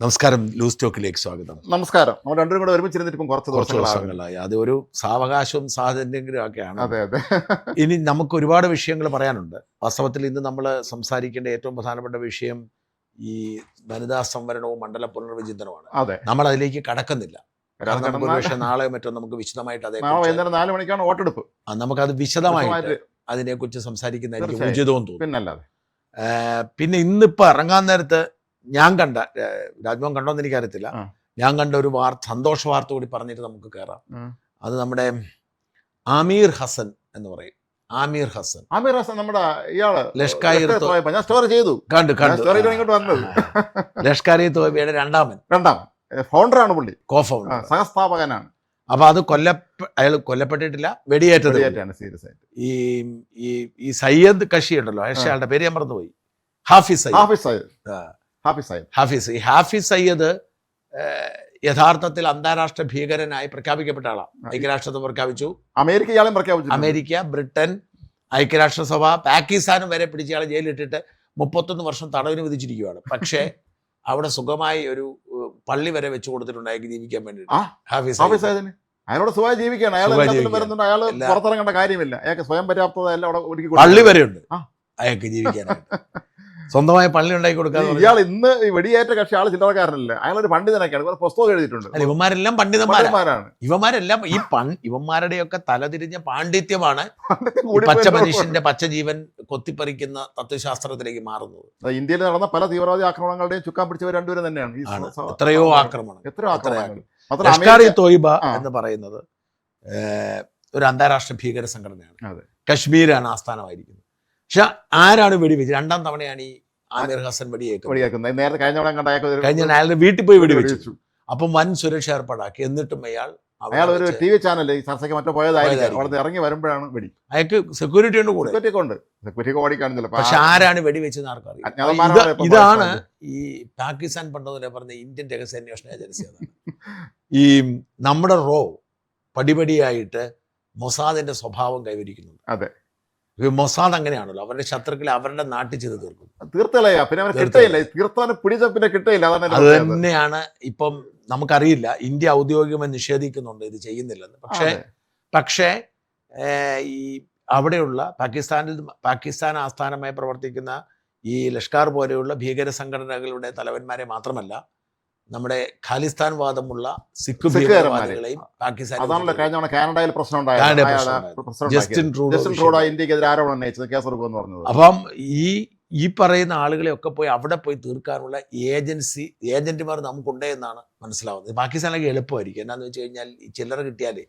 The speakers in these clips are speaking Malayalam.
നമസ്കാരം. ലൂസ് ടോക്കിലേക്ക് സ്വാഗതം. നമസ്കാരം. നമ്മൾ രണ്ടും കൂടെ ഒരുമിച്ചിരുന്നിട്ട് ഇപ്പം കുറച്ച് ദിവസങ്ങളായി. അത് ഒരു സാവകാശവും സാഹചര്യങ്ങളും ഒക്കെയാണ്. അതെ. ഇനി നമുക്ക് ഒരുപാട് വിഷയങ്ങൾ പറയാനുണ്ട്. വാസ്തവത്തിൽ ഇന്ന് നമ്മൾ സംസാരിക്കേണ്ട ഏറ്റവും പ്രധാനപ്പെട്ട വിഷയം ഈ വനിതാ സംവരണവും മണ്ഡല പുനർവിചിന്തനവുമാണ്. അതെ, നമ്മൾ അതിലേക്ക് കടക്കുന്നില്ല. പക്ഷേ നാളെ മറ്റോ നമുക്ക് വിശദമായിട്ട് അതേ 4 മണിക്കാണ് വോട്ടെടുപ്പ്. നമുക്കത് വിശദമായിട്ട് അതിനെക്കുറിച്ച് സംസാരിക്കുന്നതായിരിക്കും ഉചിതവും തോന്നുന്നു. പിന്നെ ഇന്നിപ്പോൾ ഇറങ്ങാൻ നേരത്ത് ഞാൻ കണ്ട, രാജ്മോഹൻ കണ്ടോന്ന് എനിക്കറിയത്തില്ല, ഞാൻ കണ്ട ഒരു സന്തോഷ വാർത്ത കൂടി പറഞ്ഞിട്ട് നമുക്ക് കയറാം. അത് നമ്മുടെ ആമീർ ഹസൻ എന്ന് പറയും. ആമീർ ഹസൻ നമ്മുടെ ഇയാള് ലഷ്കർ ഇ തോയ്ബയുടെ രണ്ടാമൻ ഫൗണ്ടറാണ്, പുള്ളി കോ-ഫൗണ്ടർ, സഹസ്ഥാപകനാണ്. അപ്പൊ അത് അയാൾ കൊല്ലപ്പെട്ടിട്ടില്ല, വെടിയേറ്റത്. സീരിയസ് ആയിട്ട് ഈ സയ്യദ് കഷി ഉണ്ടല്ലോ, അയാളുടെ പേര് ഞാൻ മറന്നുപോയി, ഹാഫിസ് സയ്യദ് യഥാർത്ഥത്തിൽ അന്താരാഷ്ട്ര ഭീകരനായി പ്രഖ്യാപിക്കപ്പെട്ട ആളാണ്. ഐക്യരാഷ്ട്രസഭ പ്രഖ്യാപിച്ചു, അമേരിക്ക, ബ്രിട്ടൻ, ഐക്യരാഷ്ട്രസഭ, പാകിസ്ഥാനും വരെ പിടിച്ചയാളെ ജയിലിലിട്ടിട്ട് 31 വർഷം തടവിന് വിധിച്ചിരിക്കുകയാണ്. പക്ഷേ അവിടെ സുഖമായി ഒരു പള്ളി വരെ വെച്ച് കൊടുത്തിട്ടുണ്ട് അയാൾക്ക് ജീവിക്കാൻ വേണ്ടിയിട്ട്. അയാളോട് സുഖമായി ജീവിക്കുകയാണ്. അയാൾ വരുന്നുണ്ട്, അയാൾ പുറത്തിറങ്ങേണ്ട കാര്യമില്ല, അയാൾക്ക് സ്വയം പര്യാപ്തത എല്ലാം അവിടെ ഒരുക്കി. പള്ളി വരെ ഉണ്ട് അയാൾക്ക് ജീവിക്കാനായിട്ട്, സ്വന്തമായി പള്ളി ഉണ്ടാക്കി കൊടുക്കാൻ. ഇയാൾ ഇന്ന് വെടിയേറ്റ കക്ഷി ആള് ചില്ലറക്കാരനല്ല, അയാളൊരു പണ്ഡിതനൊക്കെയാണ്, പുസ്തകം എഴുതിയിട്ടുണ്ട്. ഇവന്മാരെല്ലാം പണ്ഡിതന്മാരാണ്. ഇവന്മാരെല്ലാം ഇവന്മാരുടെയൊക്കെ തലതിരിഞ്ഞ പാണ്ഡിത്യമാണ് പച്ച മനുഷ്യന്റെ പച്ച ജീവൻ കൊത്തിപ്പറിക്കുന്ന തത്വശാസ്ത്രത്തിലേക്ക് മാറുന്നത്. ഇന്ത്യയിൽ നടന്ന പല തീവ്രവാദി ആക്രമണങ്ങളുടെയും ചുക്കാൻ പിടിച്ചവർ രണ്ടുപേരും തന്നെയാണ്. എത്രയോ ആക്രമണം. ലഷ്കർ ഇ തോയ്ബ എന്ന് പറയുന്നത് ഒരു അന്താരാഷ്ട്ര ഭീകര സംഘടനയാണ്. കശ്മീരാണ് ആസ്ഥാനമായിരിക്കുന്നത്. പക്ഷെ ആരാണ് വെടിവെച്ചത്? 2ാം തവണയാണ് ഈ ആമീർ ഹസൻ വെടിയേക്കുന്നത്. നേരത്തെ കഴിഞ്ഞ അയാളുടെ വീട്ടിൽ പോയി വെടിവെച്ചു. അപ്പം വൻ സുരക്ഷ ഏർപ്പാടാക്കി. എന്നിട്ടും അയാൾ ഒരു TV ചാനൽ ചർച്ചയ്ക്ക് മറ്റോ പോയതായിരിക്കും, അവിടെ ഇറങ്ങി വരുമ്പോഴാണ് വെടി. അയാൾക്ക് സെക്യൂരിറ്റി ഉണ്ട് കൂടെ, സെക്യൂരിറ്റി ഓടി കാണുന്നില്ല. പക്ഷെ ആരാണ് വെടിവെച്ചെന്ന് ആർക്കറിയാം. ഇതാണ് ഈ പാകിസ്ഥാൻ പണ്ടതിനെ പറഞ്ഞ ഇന്ത്യൻ രഹസ്യാന്വേഷണ ഏജൻസി. ഈ നമ്മുടെ പടിപടിയായിട്ട് മൊസാദിന്റെ സ്വഭാവം കൈവരിക്കുന്നുണ്ട്. അതെ, മൊസാദ് അങ്ങനെയാണല്ലോ, അവരുടെ ശത്രുക്കളെ അവരുടെ നാട്ടിൽ ചെയ്ത് തീർക്കും. അത് തന്നെയാണ്. ഇപ്പം നമുക്കറിയില്ല, ഇന്ത്യ ഔദ്യോഗികമായി നിഷേധിക്കുന്നുണ്ട് ഇത് ചെയ്യുന്നില്ലെന്ന്. പക്ഷേ ഈ അവിടെയുള്ള പാകിസ്ഥാൻ ആസ്ഥാനമായി പ്രവർത്തിക്കുന്ന ഈ ലഷ്കർ പോലെയുള്ള ഭീകര സംഘടനകളുടെ തലവന്മാരെ മാത്രമല്ല, നമ്മുടെ ഖാലിസ്ഥാൻ വാദമുള്ള സിഖ് ഭീകരവാദികളെയും പാകിസ്ഥാൻ, കാനഡയിൽ അപ്പം ഈ പറയുന്ന ആളുകളെ ഒക്കെ പോയി അവിടെ പോയി തീർക്കാനുള്ള ഏജന്റുമാർ നമുക്കുണ്ട് എന്നാണ് മനസ്സിലാവുന്നത്. പാകിസ്ഥാനിലേക്ക് എളുപ്പമായിരിക്കും. എന്നാന്ന് വെച്ച് കഴിഞ്ഞാൽ ഈ ചില്ലറ കിട്ടിയാലേ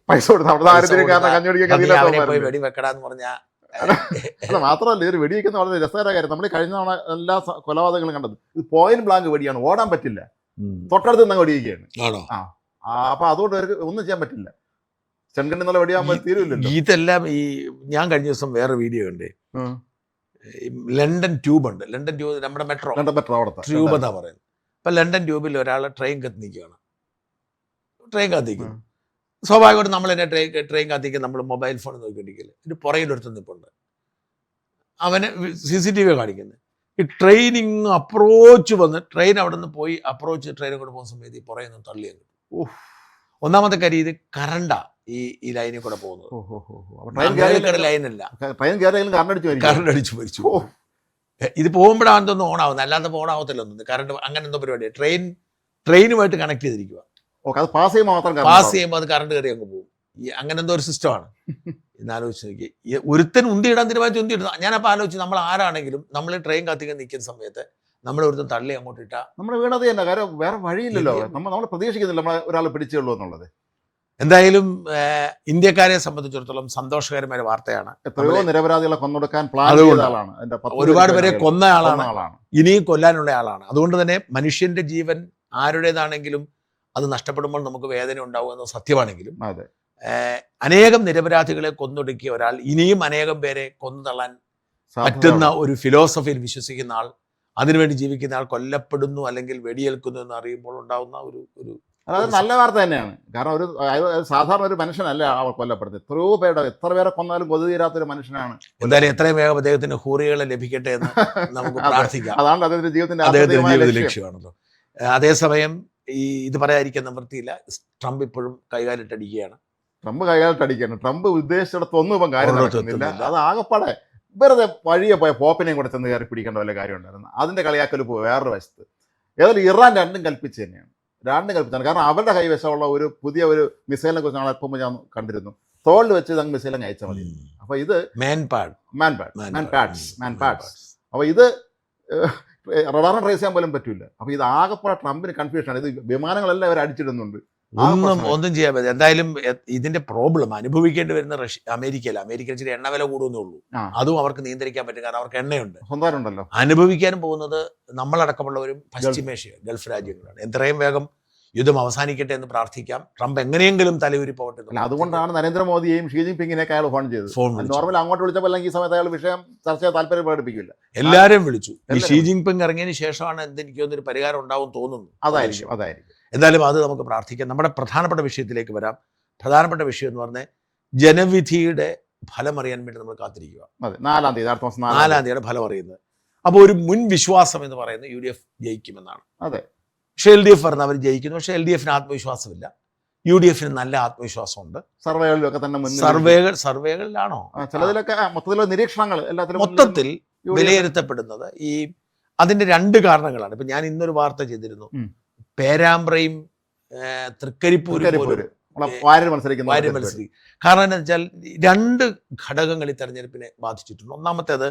അവരെ പോയി വെടിവെക്കടാന്ന് പറഞ്ഞാൽ. മാത്രമല്ല, ഒരു വെടിവെക്കുന്ന വളരെ രസകര കാര്യം. നമ്മൾ കഴിഞ്ഞ തവണ എല്ലാ കൊലപാതകങ്ങളും കണ്ടത് ഇത് പോയിന്റ് ബ്ലാങ്ക് വെടിയാണ്, ഓടാൻ പറ്റില്ല, തൊട്ടടുത്ത് നിന്ന് വെടിയുകയാണ്. അപ്പൊ അതുകൊണ്ട് ഒന്നും ചെയ്യാൻ പറ്റില്ല. ചെങ്കണ്ണി നല്ല വെടിയാകുമ്പോൾ തീരുമില്ലല്ലോ. ഇതെല്ലാം ഈ ഞാൻ കഴിഞ്ഞ ദിവസം വേറെ വീഡിയോ കണ്ടേ, ലണ്ടൻ ട്യൂബ് ഉണ്ട്. ലണ്ടൻ ട്യൂബ് നമ്മുടെ മെട്രോ ട്യൂബ് എന്നാ പറയുന്നത്. അപ്പൊ ലണ്ടൻ ട്യൂബിൽ ഒരാൾ ട്രെയിൻ കത്തിനിക്കുകയാണ്. ട്രെയിൻ കത്തിക്കുന്നു. സ്വാഭാവികമായിട്ട് നമ്മൾ തന്നെ ട്രെയിൻ കത്തിക്കുക, നമ്മൾ മൊബൈൽ ഫോൺ നോക്കിക്കൊണ്ടിരിക്കില്ല. ഇതിന് പുറകിലൊരുത്ത് നിൽപ്പുണ്ട്. അവന് CCTV കാണിക്കുന്നത്. ഈ ട്രെയിനിങ് അപ്രോച്ച് വന്ന് ട്രെയിൻ അവിടെ നിന്ന് പോയി ട്രെയിനും കൂടെ പോകുന്ന സമയത്ത് ഈ പുറകെ നിന്ന് തള്ളിയാണ്. ഒന്നാമത്തെ കാര്യം, ഇത് കറണ്ടാ ഈ ലൈനിൽ കൂടെ പോകുന്നത്, ലൈനല്ല, കറണ്ട് അടിച്ചു മരിച്ചു. ഇത് പോകുമ്പോഴാണ് തോന്നുന്നു ഓണാവുന്നത്, അല്ലാതെ ഓണാവത്തില്ല ഒന്നും. കറണ്ട് അങ്ങനെ എന്തോ പരിപാടി. ട്രെയിനുമായിട്ട് കണക്ട് ചെയ്തിരിക്കുക. പാസ് ചെയ്യുമ്പോൾ അത് കറണ്ട് കയറി അങ്ങ് പോകും. അങ്ങനെ എന്തോ ഒരു സിസ്റ്റമാണ്. എന്നാലോചിച്ച് നോക്കി, ഒരുത്തൻ ഉന്തിയിടാൻ തീരുമാനിച്ച് ഉന്തിയിടുന്നു. ഞാനപ്പോൾ ആലോചിച്ച്, നമ്മൾ ആരാണെങ്കിലും നമ്മൾ ട്രെയിൻ കത്തിക്കാൻ നിൽക്കുന്ന സമയത്ത് നമ്മൾ ഒരുത്തൻ തള്ളി അങ്ങോട്ട് ഇട്ടാ നമ്മൾ വീണത് തന്നെ. കാര്യം വേറെ വഴിയില്ലല്ലോ, നമ്മൾ പ്രതീക്ഷിക്കുന്നില്ല നമ്മളെ ഒരാൾ പിടിച്ചുള്ളൂ എന്നുള്ളത്. എന്തായാലും ഇന്ത്യക്കാരെ സംബന്ധിച്ചിടത്തോളം സന്തോഷകരമായ വാർത്തയാണ്. എത്രയോ നിരപരാധികളെ കൊന്നൊടുക്കാൻ പ്ലാൻ ചെയ്ത ആളാണ്, ഒരുപാട് പേരെ കൊന്ന ആളാണ്, ഇനിയും കൊല്ലാനുള്ള ആളാണ്. അതുകൊണ്ട് തന്നെ മനുഷ്യന്റെ ജീവൻ ആരുടേതാണെങ്കിലും അത് നഷ്ടപ്പെടുമ്പോൾ നമുക്ക് വേദന ഉണ്ടാവും എന്ന സത്യമാണെങ്കിലും, അനേകം നിരപരാധികളെ കൊന്നൊടുക്കിയ ഒരാൾ ഇനിയും അനേകം പേരെ കൊന്നു തള്ളാൻ പറ്റുന്ന ഒരു ഫിലോസഫിയിൽ വിശ്വസിക്കുന്ന ആൾ, അതിനുവേണ്ടി ജീവിക്കുന്ന ആൾ കൊല്ലപ്പെടുന്നു അല്ലെങ്കിൽ വെടിയേൽക്കുന്നു എന്ന് അറിയുമ്പോൾ ഉണ്ടാവുന്ന ഒരു അതായത് നല്ല വാർത്ത തന്നെയാണ്. കാരണം ഒരു സാധാരണ ഒരു മനുഷ്യനല്ല അവർ കൊല്ലപ്പെടുന്നത്. എത്ര പേരെ കൊന്നാലും കൊതു തീരാത്തൊരു മനുഷ്യനാണ്. എന്തായാലും എത്രയും വേഗം അദ്ദേഹത്തിന് ഹൂറികളെ ലഭിക്കട്ടെ എന്ന് നമുക്ക് പ്രാർത്ഥിക്കാം. അതാണ് അദ്ദേഹത്തിന്റെ ജീവിതത്തിന്റെ ലക്ഷ്യമാണല്ലോ. അതേസമയം ഇത് പറയാതിരിക്കാൻ നിവൃത്തിയില്ല, ട്രംപ് ഇപ്പോഴും കൈകാലിട്ടടിക്കുകയാണ്. ട്രംപ് കൈകാലിട്ടടിക്കുകയാണ്. ട്രംപ് ഉദ്ദേശിച്ചിടത്തൊന്നും ഇപ്പം കാര്യം നടക്കുന്നില്ല. അത് ആകെപ്പാടെ വെറുതെ വഴിയെ പോയ പോപ്പിനെയും കൂടെ ചെന്ന് കയറി പിടിക്കേണ്ട വല്ല കാര്യം ഉണ്ടായിരുന്നു. അതിന്റെ കളിയാക്കൽ ഇപ്പോൾ വേറൊരു വശത്ത്. ഏതായാലും ഇറാൻ രണ്ടും കൽപ്പിച്ച് തന്നെയാണ്, കാരണം അവരുടെ കൈവശമുള്ള ഒരു പുതിയ ഒരു മിസൈലിനെ കുറിച്ച് ഞങ്ങൾ എപ്പോൾ ഞാൻ കണ്ടിരുന്നു. തോളിൽ വെച്ച് അങ്ങ് മിസൈൽ അങ്ങ് അയച്ചാൽ മതി. അപ്പൊ ഇത് മാൻ പാഡ്സ്. അപ്പൊ ഇത് റഡാറിനെ ട്രേസ് ചെയ്യാൻ പോലും പറ്റില്ല. അപ്പൊ ഇത് ആകെപ്പാടെ ട്രംപിന് കൺഫ്യൂഷനാണ്. ഇത് വിമാനങ്ങളെല്ലാം അവർ അടിച്ചിടുന്നുണ്ട്, ഒന്നും ചെയ്യാൻ പറ്റില്ല. എന്തായാലും ഇതിന്റെ പ്രോബ്ലം അനുഭവിക്കേണ്ടി വരുന്ന അമേരിക്കയിൽ ഇച്ചിരി എണ്ണ വില കൂടുന്നേ ഉള്ളൂ. അതും അവർക്ക് നിയന്ത്രിക്കാൻ പറ്റും, കാരണം അവർക്ക് എണ്ണയുണ്ട്, സ്വന്തമായിട്ടുണ്ടല്ലോ. അനുഭവിക്കാനും പോകുന്നത് നമ്മളടക്കമുള്ളവരും പശ്ചിമേഷ്യ ഗൾഫ് രാജ്യങ്ങളാണ്. എത്രയും വേഗം യുദ്ധം അവസാനിക്കട്ടെ എന്ന് പ്രാർത്ഥിക്കാം. ട്രംപ് എങ്ങനെയെങ്കിലും തലയൂരി പോകട്ടെ. അതുകൊണ്ടാണ് നരേന്ദ്രമോദിയെയും ഷീ ജിൻപിങ്ങിനെയൊക്കെ അയാൾ ഫോൺ ചെയ്തത്. നോർമൽ അങ്ങോട്ട് വിളിച്ചപ്പോൾ അല്ലെങ്കിൽ ഈ സമയത്ത് അയാൾ വിഷയം ചർച്ച ചെയ്യാൻ താല്പര്യം പ്രകടിപ്പിക്കില്ല. എല്ലാവരും വിളിച്ചു. ഈ ഷീ ജിൻപിങ് ഇറങ്ങിയതിന് ശേഷമാണ് എനിക്കൊന്നൊരു പരിഹാരം ഉണ്ടാവും തോന്നുന്നു. അതായിരിക്കും. എന്തായാലും അത് നമുക്ക് പ്രാർത്ഥിക്കാം. നമ്മുടെ പ്രധാനപ്പെട്ട വിഷയത്തിലേക്ക് വരാം. പ്രധാനപ്പെട്ട വിഷയം എന്ന് പറഞ്ഞാൽ ജനവിധിയുടെ ഫലം അറിയാൻ വേണ്ടി നമ്മൾ കാത്തിരിക്കുക. 4-ാം തീയതിയുടെ ഫലം അറിയുന്നത്. അപ്പോൾ ഒരു മുൻ വിശ്വാസം എന്ന് പറയുന്നത് UDF ജയിക്കുമെന്നാണ്. അതെ. പക്ഷേ LDF പറഞ്ഞ അവർ ജയിക്കുന്നു. പക്ഷേ LDFന് ആത്മവിശ്വാസമില്ല, UDFന് നല്ല ആത്മവിശ്വാസമുണ്ട്. സർവേകളിലൊക്കെ തന്നെ സർവേകളിലാണോ ചിലതിലൊക്കെ മൊത്തത്തിലുള്ള നിരീക്ഷണങ്ങൾ എല്ലാത്തിലും മൊത്തത്തിൽ വിലയിരുത്തപ്പെടുന്നത് അതിന്റെ 2 കാരണങ്ങളാണ്. ഇപ്പൊ ഞാൻ ഇന്നൊരു വാർത്ത ചെയ്തിരുന്നു, പേരാമ്പ്രയും തൃക്കരിപ്പൂരും മത്സരിക്കും. കാരണം എന്താ വെച്ചാൽ 2 ഘടകങ്ങൾ ഈ തെരഞ്ഞെടുപ്പിനെ ബാധിച്ചിട്ടുണ്ട്. ഒന്നാമത്തേത്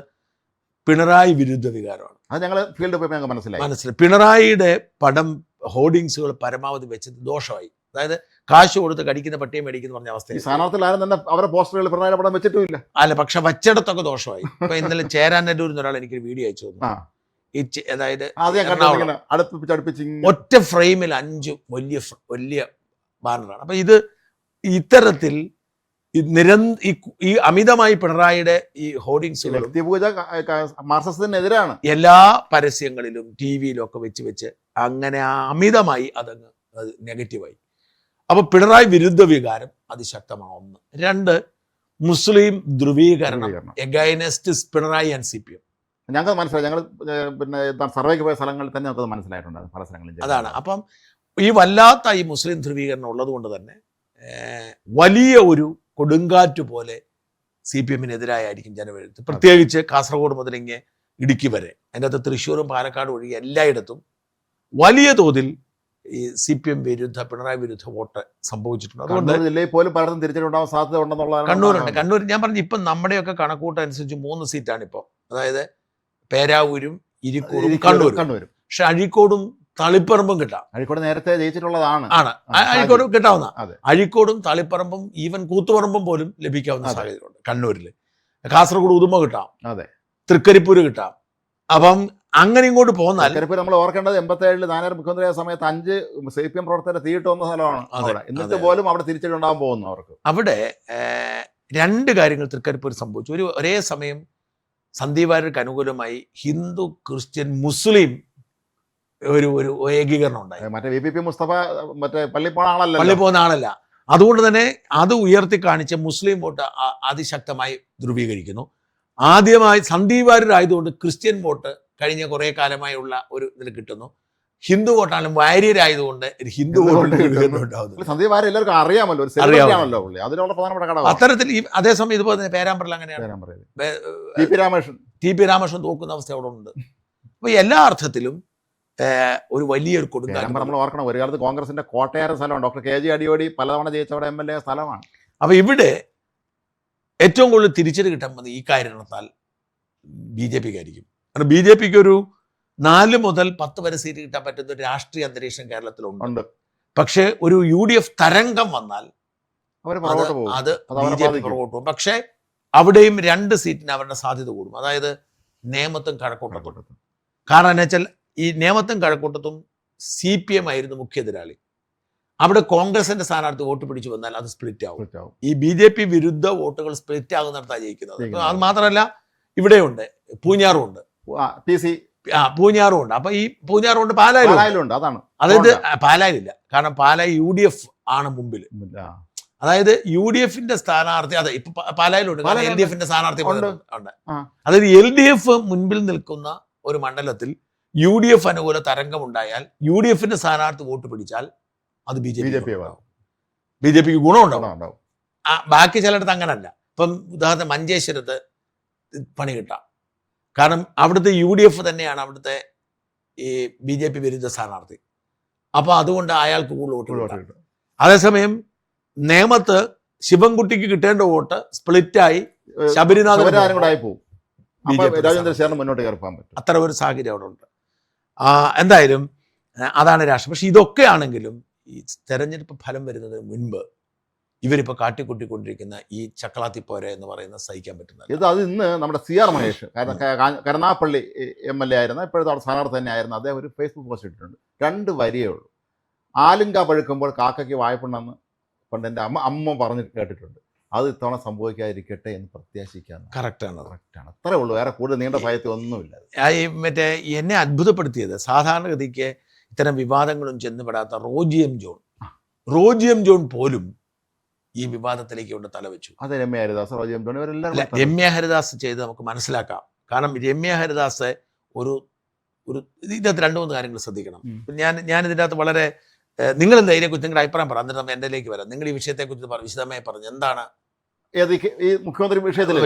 പിണറായി വിരുദ്ധ വികാരമാണ്. അത് ഞങ്ങൾ ഫീൽഡ് പോയി ഞങ്ങൾക്ക് മനസ്സിലായി. പിണറായിയുടെ പടം ഹോർഡിങ്സുകൾ പരമാവധി വെച്ചത് ദോഷമായി. അതായത് കാശ് കൊടുത്ത് കടിക്കുന്ന പട്ടിയെ മേടിക്കുന്ന പറഞ്ഞ അവസ്ഥ. സ്ഥാനാർത്ഥികൾ തന്നെ അവരുടെ പോസ്റ്ററുകൾ പിണറായി പടം വെച്ചിട്ടുമില്ല. അല്ല, പക്ഷെ വച്ചയിടത്തൊക്കെ ദോഷമായി. ഇപ്പൊ ഇന്നലെ ചേരാനല്ലൂരിൽ ഒരാൾ എനിക്കൊരു വീഡിയോ അയച്ചു തന്നു. അതായത് ഒറ്റ ഫ്രെയിമിൽ 5 വലിയ ബാനറാണ്. അപ്പൊ ഇത്തരത്തിൽ ഈ അമിതമായി പിണറായിയുടെ ഈ ഹോർഡിങ്സുകളും മാർക്സിസത്തിനെതിരാണ്. എല്ലാ പരസ്യങ്ങളിലും ടിവിയിലും ഒക്കെ വെച്ച് അങ്ങനെ അമിതമായി അതങ്ങ് നെഗറ്റീവായി. അപ്പൊ പിണറായി വിരുദ്ധ വികാരം അതിശക്തമാവുന്നു. 2, മുസ്ലിം ധ്രുവീകരണം എഗൈനസ്റ്റ് പിണറായി ആൻഡ് CPM. ഞങ്ങൾക്ക് മനസ്സിലായി. ഞങ്ങൾ പിന്നെ സർവേക്ക് പോയ സ്ഥലങ്ങളിൽ തന്നെ നമുക്ക് മനസ്സിലായിട്ടുണ്ട് പല സ്ഥലങ്ങളിൽ. അതാണ്. അപ്പം ഈ വല്ലാത്ത ഈ മുസ്ലിം ധ്രുവീകരണം ഉള്ളത് കൊണ്ട് തന്നെ വലിയ ഒരു കൊടുങ്കാറ്റ് പോലെ CPM-നെതിരായിരിക്കും ജനവിധി. പ്രത്യേകിച്ച് കാസർഗോഡ് മുതലിങ്ങ് ഇടുക്കി വരെ, അതിൻ്റെ അകത്ത് തൃശ്ശൂരും പാലക്കാട് ഒഴികെ എല്ലായിടത്തും വലിയ തോതിൽ ഈ CPM വിരുദ്ധ പിണറായി വിരുദ്ധ വോട്ട് സംഭവിച്ചിട്ടുണ്ട്. അതുകൊണ്ട് ജില്ലയിൽ പോലും പലർക്കും തിരിച്ചിട്ടുണ്ടാവാൻ സാധ്യത ഉണ്ടെന്നുള്ളതാണ്. കണ്ണൂർ ഞാൻ പറഞ്ഞു. ഇപ്പം നമ്മുടെയൊക്കെ കണക്കൂട്ടനുസരിച്ച് 3 സീറ്റാണ് ഇപ്പോൾ. അതായത് പേരാവൂരും ഇരിക്കൂറും കണ്ണൂരും. പക്ഷെ അഴീക്കോടും തളിപ്പറമ്പും കിട്ടാം. അഴീക്കോട് നേരത്തെ ജയിച്ചിട്ടുള്ളതാണ്. അഴീക്കോട് കിട്ടാവുന്ന. അഴീക്കോടും തളിപ്പറമ്പും ഈവൻ കൂത്തുപറമ്പും പോലും ലഭിക്കാവുന്ന സാഹചര്യമുണ്ട് കണ്ണൂരിൽ. കാസർഗോഡ് ഉദുമ കിട്ടാം, തൃക്കരിപ്പൂര് കിട്ടാം. അപ്പം അങ്ങനെ ഇങ്ങോട്ട് പോന്നാൽ നമ്മൾ ഓർക്കേണ്ടത് 87-ൽ നായർ മുഖ്യമന്ത്രിയായ സമയത്ത് 5 CPM പ്രവർത്തകരെ തീയിട്ട് വന്ന സ്ഥലമാണ്. എന്നിട്ട് പോലും അവിടെ തിരിച്ചിട്ടുണ്ടാകാൻ പോകുന്നു അവർക്ക്. അവിടെ 2 കാര്യങ്ങൾ തൃക്കരിപ്പൂർ സംഭവിച്ചു. ഒരേ സമയം സന്ദീപ് വാര്യർക്ക് അനുകൂലമായി ഹിന്ദു, ക്രിസ്ത്യൻ, മുസ്ലിം ഒരു ഏകീകരണം ഉണ്ടായി. മറ്റേ VP മുസ്തഫ പള്ളി പോകുന്ന ആളല്ല. അതുകൊണ്ട് തന്നെ അത് ഉയർത്തി കാണിച്ച് മുസ്ലിം വോട്ട് അതിശക്തമായി ധ്രുവീകരിക്കുന്നു. ആദ്യമായി സന്ദീപ് വാര്യരായതുകൊണ്ട് ക്രിസ്ത്യൻ വോട്ട് കഴിഞ്ഞ കുറെ കാലമായുള്ള ഒരു ഇതിൽ കിട്ടുന്നു. ഹിന്ദു വോട്ടാണെങ്കിലും വാര്യരായതുകൊണ്ട് ഹിന്ദു വോട്ട് സന്ദീപ് വാര്യർ എല്ലാവർക്കും അറിയാമല്ലോ, അറിയാമല്ലോ. അതിനുള്ള പ്രധാനപ്പെട്ട ഘടകം. അത്തരത്തിൽ അതേസമയം ഇതുപോലെ തന്നെ പേരാമ്പ്രയിൽ അങ്ങനെയാണ്. TP രാമകൃഷ്ണൻ തോക്കുന്ന അവസ്ഥ അവിടെ ഉണ്ട്. അപ്പൊ എല്ലാ അർത്ഥത്തിലും ഒരു വലിയൊരു കൊടുങ്കാറ്റ്. നമ്മൾ ഓർക്കണം, ഒരു കാലത്ത് കോൺഗ്രസിന്റെ കോട്ടയായ സ്ഥലമാണ്. ഡോക്ടർ KG അടിയോടി പലതവണ ജയിച്ചവിടെ MLA സ്ഥലമാണ്. അപ്പൊ ഇവിടെ ഏറ്റവും കൂടുതൽ തിരിച്ചടി കിട്ടാൻ വന്നത് ഈ കാരണത്താൽ BJPക്കായിരിക്കും. കാരണം BJPക്ക് ഒരു 4 മുതൽ 10 വരെ സീറ്റ് കിട്ടാൻ പറ്റുന്ന ഒരു രാഷ്ട്രീയ അന്തരീക്ഷം കേരളത്തിലുണ്ട്. പക്ഷെ ഒരു UDF തരംഗം വന്നാൽ അത് BJP പുറകോട്ട് പോകും. പക്ഷെ അവിടെയും 2 സീറ്റിന് അവരുടെ സാധ്യത കൂടും. അതായത് നേമത്തും കഴക്കൂട്ടത്തും. കാരണം എന്താ വെച്ചാൽ ഈ നേമത്തും കഴക്കൂട്ടത്തും CPM ആയിരുന്നു മുഖ്യ എതിരാളി. അവിടെ കോൺഗ്രസിന്റെ സ്ഥാനാർത്ഥി വോട്ട് പിടിച്ചു വന്നാൽ അത് സ്പ്ലിറ്റ് ആവും. ഈ BJP വിരുദ്ധ വോട്ടുകൾ സ്പ്ലിറ്റ് ആകുന്നിടത്താണ് ജയിക്കുന്നത്. അത് മാത്രമല്ല ഇവിടെയുണ്ട്, പൂഞ്ഞാറും ഉണ്ട്, പൂഞ്ഞാറും ഉണ്ട്. അപ്പൊ ഈ പൂഞ്ഞാറും ഉണ്ട്, പാലായിലുണ്ട്. അതായത് പാലായിലില്ല, കാരണം പാലായി UDF ആണ് മുമ്പിൽ. അതായത് UDFന്റെ സ്ഥാനാർത്ഥി അതെ ഇപ്പൊ പാലായിലുണ്ട്, കാരണം LDFന്റെ സ്ഥാനാർത്ഥി ഉണ്ട്. അതായത് LDF മുൻപിൽ നിൽക്കുന്ന ഒരു മണ്ഡലത്തിൽ UDF അനുകൂല തരംഗമുണ്ടായാൽ UDFന്റെ സ്ഥാനാർത്ഥി വോട്ട് പിടിച്ചാൽ അത് BJP BJPക്ക് ഗുണമുണ്ടാവും. ബാക്കി ചിലയിടത്ത് അങ്ങനല്ല. ഇപ്പം ഉദാഹരണത്തിന് മഞ്ചേശ്വരത്ത് പണി കിട്ടാം. കാരണം അവിടുത്തെ UDF തന്നെയാണ് അവിടുത്തെ ഈ BJP വിരുദ്ധ സ്ഥാനാർത്ഥി. അപ്പോൾ അതുകൊണ്ട് അയാൾക്ക് കൂടുതൽ വോട്ട് കിട്ടും. അതേസമയം നേമത്ത് ശിവൻകുട്ടിക്ക് കിട്ടേണ്ട വോട്ട് സ്പ്ലിറ്റായി ശബരിനാഥൻ പോകും. അത്ര ഒരു സാഹചര്യം അവിടെ ഉണ്ട്. എന്തായാലും അതാണ് രാഷ്ട്രീയം. പക്ഷെ ഇതൊക്കെ ആണെങ്കിലും ഈ തെരഞ്ഞെടുപ്പ് ഫലം വരുന്നതിന് മുൻപ് ഇവരിപ്പോൾ കാട്ടിക്കൂട്ടിക്കൊണ്ടിരിക്കുന്ന ഈ ചക്കളാത്തിപ്പോര എന്ന് പറയുന്നത് സഹിക്കാൻ പറ്റുന്നത്. അത് ഇന്ന് നമ്മുടെ CR മഹേഷ്, കരുനാഗപ്പള്ളി MLA ആയിരുന്ന ഇപ്പോഴത്തെ അവിടെ സ്ഥാനാർത്ഥി തന്നെ ആയിരുന്നു, അദ്ദേഹം ഒരു ഫേസ്ബുക്ക് പോസ്റ്റ് ഇട്ടിട്ടുണ്ട്. 2 വരിയേ ഉള്ളൂ. ആലുങ്ക പഴുക്കുമ്പോൾ കാക്കയ്ക്ക് വായ്പുണ്ടെന്ന് പണ്ട് എൻ്റെ അമ്മ പറഞ്ഞ് കേട്ടിട്ടുണ്ട്. അത് ഇത്തവണ സംഭവിക്കാതിരിക്കട്ടെ എന്ന് പ്രത്യാശിക്കാന്ന്. കറക്റ്റാണ്. അത്രേ ഉള്ളൂ, വേറെ കൂടുതൽ നീണ്ട ഭയത്തിൽ ഒന്നുമില്ല. മറ്റേ എന്നെ അത്ഭുതപ്പെടുത്തിയത് സാധാരണഗതിക്ക് ഇത്തരം വിവാദങ്ങളും ചെന്നുപെടാത്ത റോജി എം ജോൺ പോലും ഈ വിവാദത്തിലേക്ക് കൊണ്ട് തലവെച്ചു. അത് രമ്യ ഹരിദാസ്, റോജി എം ജോൺ ഇവരെല്ലാം രമ്യ ഹരിദാസ് ചെയ്ത് നമുക്ക് മനസ്സിലാക്കാം. കാരണം രമ്യ ഹരിദാസ് ഒരു ഇതിനകത്ത് 2-3 കാര്യങ്ങൾ ശ്രദ്ധിക്കണം. ഞാൻ ഇതിൻ്റെ അകത്ത് വളരെ നിങ്ങൾ എന്താ ഇതിനെക്കുറിച്ച് നിങ്ങളുടെ അഭിപ്രായം പറ, എന്നിട്ട് നമ്മൾ എന്റെലേക്ക് വരാം. നിങ്ങൾ ഈ വിഷയത്തെക്കുറിച്ച് വിശദമായി പറഞ്ഞു എന്താണ് ഈ മുഖ്യമന്ത്രി വിഷയത്തിൽ.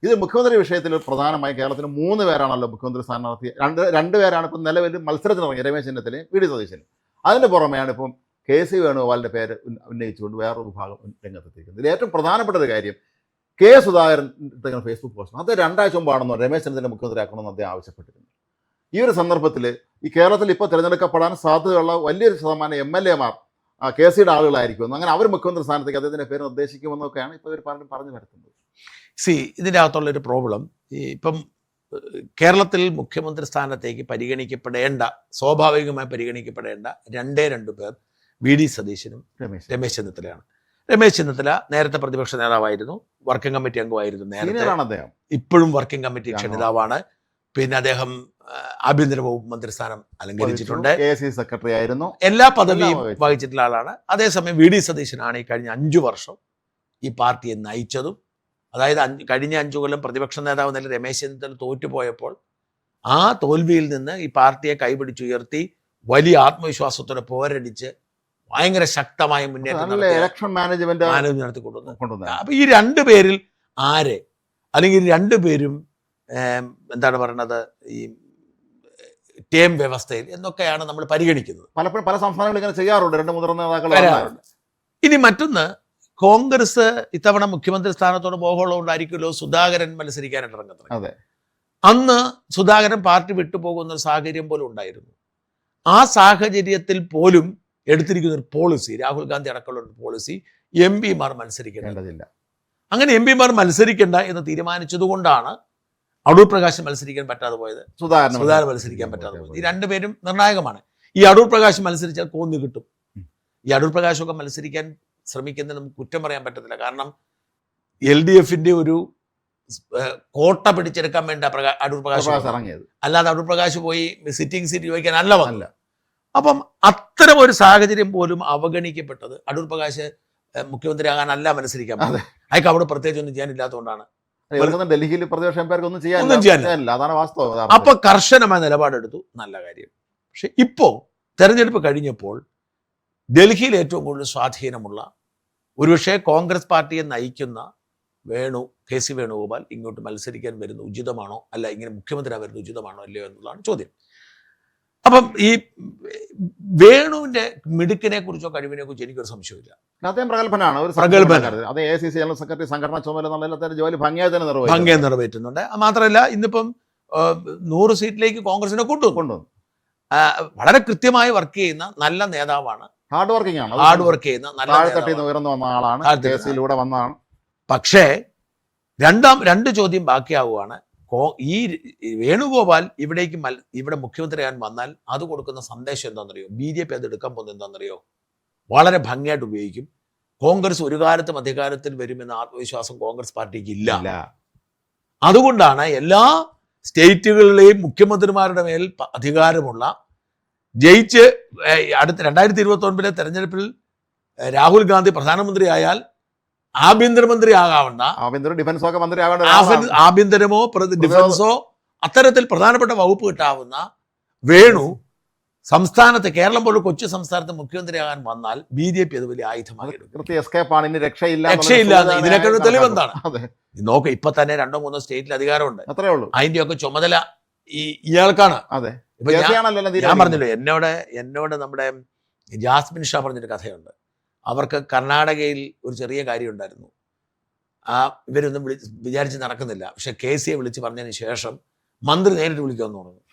ഇത് മുഖ്യമന്ത്രി വിഷയത്തിൽ പ്രധാനമായും കേരളത്തിൽ 3 പേരാണല്ലോ മുഖ്യമന്ത്രി സ്ഥാനാർത്ഥി. 2 പേരാണ് ഇപ്പം നിലവിൽ മത്സരത്തിനിറങ്ങി, രമേശ് ചെന്നിത്തലയും VD സതീശനും. അതിന് പുറമെയാണ് ഇപ്പം KC വേണുഗോപാലിൻ്റെ പേര് ഉന്നയിച്ചുകൊണ്ട് വേറൊരു വിഭാഗം രംഗത്തെത്തിക്കുന്നത്. ഇതിൽ ഏറ്റവും പ്രധാനപ്പെട്ട ഒരു കാര്യം K സുധാകരൻ ഫേസ്ബുക്ക് പോസ്റ്റ്, അത് 2 ആഴ്ച മുമ്പാണെന്നോ രമേശ് ചെന്നിത്തല മുഖ്യമന്ത്രിയാക്കണമെന്ന് അദ്ദേഹം ആവശ്യപ്പെട്ടിരുന്നു. ഈ ഒരു സന്ദർഭത്തിൽ ഈ കേരളത്തിൽ ഇപ്പോൾ തിരഞ്ഞെടുക്കപ്പെടാൻ സാധ്യതയുള്ള വലിയൊരു ശതമാനം MLA-മാർ KCയുടെ ആളുകളായിരിക്കുമെന്ന്, അങ്ങനെ അവർ മുഖ്യമന്ത്രി സ്ഥാനത്തേക്ക് അദ്ദേഹത്തിൻ്റെ പേര് നിർദ്ദേശിക്കുമെന്നൊക്കെയാണ് ഇപ്പോൾ ഇവർ പറഞ്ഞു വരുത്തുന്നത്. ഇതിൻ്റെ അകത്തുള്ളൊരു പ്രോബ്ലം, ഇപ്പം കേരളത്തിൽ മുഖ്യമന്ത്രി സ്ഥാനത്തേക്ക് സ്വാഭാവികമായി പരിഗണിക്കപ്പെടേണ്ട 2 പേർ VD സതീശനും രമേശ് ചെന്നിത്തലയാണ്. രമേശ് ചെന്നിത്തല നേരത്തെ പ്രതിപക്ഷ നേതാവായിരുന്നു, വർക്കിംഗ് കമ്മിറ്റി അംഗമായിരുന്നു നേരത്തെ, ഇപ്പോഴും വർക്കിംഗ് കമ്മിറ്റി നേതാവാണ്. പിന്നെ അദ്ദേഹം ആഭ്യന്തര വകുപ്പ് മന്ത്രിസ്ഥാനം അലങ്കരിച്ചിട്ടുണ്ട്, സെക്രട്ടറി ആയിരുന്നു, എല്ലാ പദവിയും വഹിച്ചിട്ടുള്ള ആളാണ്. അതേസമയം VD സതീശനാണ് ഈ കഴിഞ്ഞ 5 വർഷം ഈ പാർട്ടിയെ നയിച്ചതും. അതായത് കഴിഞ്ഞ 5 കൊല്ലം പ്രതിപക്ഷ നേതാവ് നില രമേശ് ചെന്നിത്തല തോറ്റുപോയപ്പോൾ ആ തോൽവിയിൽ നിന്ന് ഈ പാർട്ടിയെ കൈപിടിച്ചുയർത്തി വലിയ ആത്മവിശ്വാസത്തോടെ പോരടിച്ച് ഭയങ്കര ശക്തമായ മുന്നേറ്റം നടത്തിക്കൊണ്ടുവന്നു. അപ്പൊ ഈ 2 പേരിൽ ആരെ, അല്ലെങ്കിൽ 2 പേരും എന്താണ് പറയുന്നത്, ഈ ടേം വ്യവസ്ഥയിൽ എന്നൊക്കെയാണ് നമ്മൾ പരിഗണിക്കുന്നത്. പലപ്പോഴും പല സംസ്ഥാനങ്ങളും ഇങ്ങനെ ചെയ്യാറുണ്ട്, 2 മുതിർന്ന നേതാക്കൾ വരാറുണ്ട്. ഇനി മറ്റൊന്ന്, കോൺഗ്രസ് ഇത്തവണ മുഖ്യമന്ത്രി സ്ഥാനത്തോട് മോഹമുള്ളതുകൊണ്ടായിരിക്കുമല്ലോ സുധാകരൻ മത്സരിക്കാനായിട്ട് ഇറങ്ങുന്നത്. അന്ന് സുധാകരൻ പാർട്ടി വിട്ടുപോകുന്ന ഒരു സാഹചര്യം പോലും ഉണ്ടായിരുന്നു. ആ സാഹചര്യത്തിൽ പോലും എടുത്തിരിക്കുന്ന ഒരു പോളിസി, രാഹുൽ ഗാന്ധി അടക്കമുള്ള ഒരു പോളിസി, MP-മാർ മത്സരിക്കേണ്ടതില്ല. അങ്ങനെ MP-മാർ മത്സരിക്കേണ്ട എന്ന് തീരുമാനിച്ചതുകൊണ്ടാണ് അടൂർ പ്രകാശ് മത്സരിക്കാൻ പറ്റാതെ പോയത്, സുധാകരൻ മത്സരിക്കാൻ പറ്റാതെ പോയത്. ഈ 2 പേരും നിർണായകമാണ്. ഈ അടൂർ പ്രകാശ് മത്സരിച്ചാൽ കോന്നി കിട്ടും. ഈ അടൂർ പ്രകാശൊക്കെ മത്സരിക്കാൻ ശ്രമിക്കുന്നതിന് നമുക്ക് കുറ്റം പറയാൻ പറ്റത്തില്ല. കാരണം LDFന്റെ ഒരു കോട്ട പിടിച്ചെടുക്കാൻ വേണ്ട അടൂർ പ്രകാശ് ഇറങ്ങിയത്, അല്ലാതെ അടൂർ പ്രകാശ് പോയി സിറ്റിംഗ് സീറ്റ് ചോദിക്കാനല്ല വന്നില്ല. അപ്പം അത്തരം ഒരു സാഹചര്യം പോലും അവഗണിക്കപ്പെട്ടത് അടൂർ പ്രകാശ് മുഖ്യമന്ത്രിയാകാനല്ല മത്സരിക്കാൻ പറ്റുന്നത്. അയാൾക്ക് അവിടെ പ്രത്യേകിച്ച് ഒന്നും ചെയ്യാനില്ലാത്തതുകൊണ്ടാണ്. ഡൽഹിയിൽ പ്രതിപക്ഷ എംപയർക്ക് ഒന്നും ചെയ്യാനില്ല, അതാണ് വാസ്തവം. അപ്പൊ കർശനമായ നിലപാടെടുത്തു, നല്ല കാര്യം. പക്ഷെ ഇപ്പോ തെരഞ്ഞെടുപ്പ് കഴിഞ്ഞപ്പോൾ ഡൽഹിയിൽ ഏറ്റവും കൂടുതൽ സ്വാധീനമുള്ള, ഒരുപക്ഷെ കോൺഗ്രസ് പാർട്ടിയെ നയിക്കുന്ന KC വേണുഗോപാൽ ഇങ്ങോട്ട് മത്സരിക്കാൻ വരുന്ന ഉചിതമാണോ, അല്ല ഇങ്ങനെ മുഖ്യമന്ത്രി വരുന്ന ഉചിതമാണോ അല്ലയോ എന്നുള്ളതാണ് ചോദ്യം. അപ്പം ഈ വേണുവിന്റെ മിടുക്കിനെ കുറിച്ചോ കഴിവിനെ കുറിച്ചോ എനിക്കൊരു സംശയമില്ല. അദ്ദേഹം പ്രഗത്ഭനാണ്. അത് AICC ജനറൽ സെക്രട്ടറി, സംഘടനാ ചുമതല ജോലി ഭംഗിയായി നിറവേറ്റുന്നുണ്ട്. മാത്രമല്ല ഇന്നിപ്പം 100 സീറ്റിലേക്ക് കോൺഗ്രസിനെ കൊണ്ടുവന്നു. വളരെ കൃത്യമായി വർക്ക് ചെയ്യുന്ന നല്ല നേതാവാണ്. ഹാർഡ് വർക്കിംഗ് ആണ്, വർക്ക് ചെയ്യുന്ന നല്ല ഉയർന്നു വന്ന ആളാണ്, കേസിലൂടെ വന്നതാണ്. പക്ഷേ 2 ചോദ്യം ബാക്കിയാവുകയാണ്. ഈ വേണുഗോപാൽ ഇവിടെ മുഖ്യമന്ത്രിയാൻ വന്നാൽ അത് കൊടുക്കുന്ന സന്ദേശം എന്താണെന്നറിയോ? BJP അത് എടുക്കാൻ പോകുന്നത് എന്താണെന്നറിയോ? വളരെ ഭംഗിയായിട്ട് ഉപയോഗിക്കും. കോൺഗ്രസ് ഒരു കാലത്തും അധികാരത്തിൽ വരുമെന്ന ആത്മവിശ്വാസം കോൺഗ്രസ് പാർട്ടിക്ക് ഇല്ല. അതുകൊണ്ടാണ് എല്ലാ സ്റ്റേറ്റുകളിലെയും മുഖ്യമന്ത്രിമാരുടെ മേൽ അധികാരമുള്ള, ജയിച്ച് അടുത്ത 2029 തെരഞ്ഞെടുപ്പിൽ രാഹുൽ ഗാന്ധി പ്രധാനമന്ത്രിയായാൽ ആഭ്യന്തരമന്ത്രി ആകാവുന്ന, ആഭ്യന്തരമോ ഡിഫൻസോ അത്തരത്തിൽ പ്രധാനപ്പെട്ട വകുപ്പ് കിട്ടാവുന്ന വേണു സംസ്ഥാനത്ത് കേരളം പോലെ കൊച്ചു സംസ്ഥാനത്ത് മുഖ്യമന്ത്രിയാകാൻ വന്നാൽ BJP അത് വലിയ ആയുധമാക്കി രക്ഷയില്ല. ഇതിനൊക്കെ ഒരു തെളിവെന്താണ്? നോക്ക്, ഇപ്പൊ തന്നെ 2-3 സ്റ്റേറ്റിൽ അധികാരമുണ്ട്. അത്രേ ഉള്ളൂ. അതിന്റെയൊക്കെ ചുമതല ഇയാൾക്കാണ്. ഇപ്പൊ ഞാൻ പറഞ്ഞല്ലോ, എന്നോട് നമ്മുടെ ജാസ്മിൻ ഷാ പറഞ്ഞൊരു കഥയുണ്ട്. അവർക്ക് കർണാടകയിൽ ഒരു ചെറിയ കാര്യം ഉണ്ടായിരുന്നു. ഇവരൊന്നും വിചാരിച്ച് നടക്കുന്നില്ല. പക്ഷെ KCയെ വിളിച്ച് പറഞ്ഞതിന് ശേഷം മന്ത്രി നേരിട്ട് വിളിക്കുമെന്ന് പറഞ്ഞു.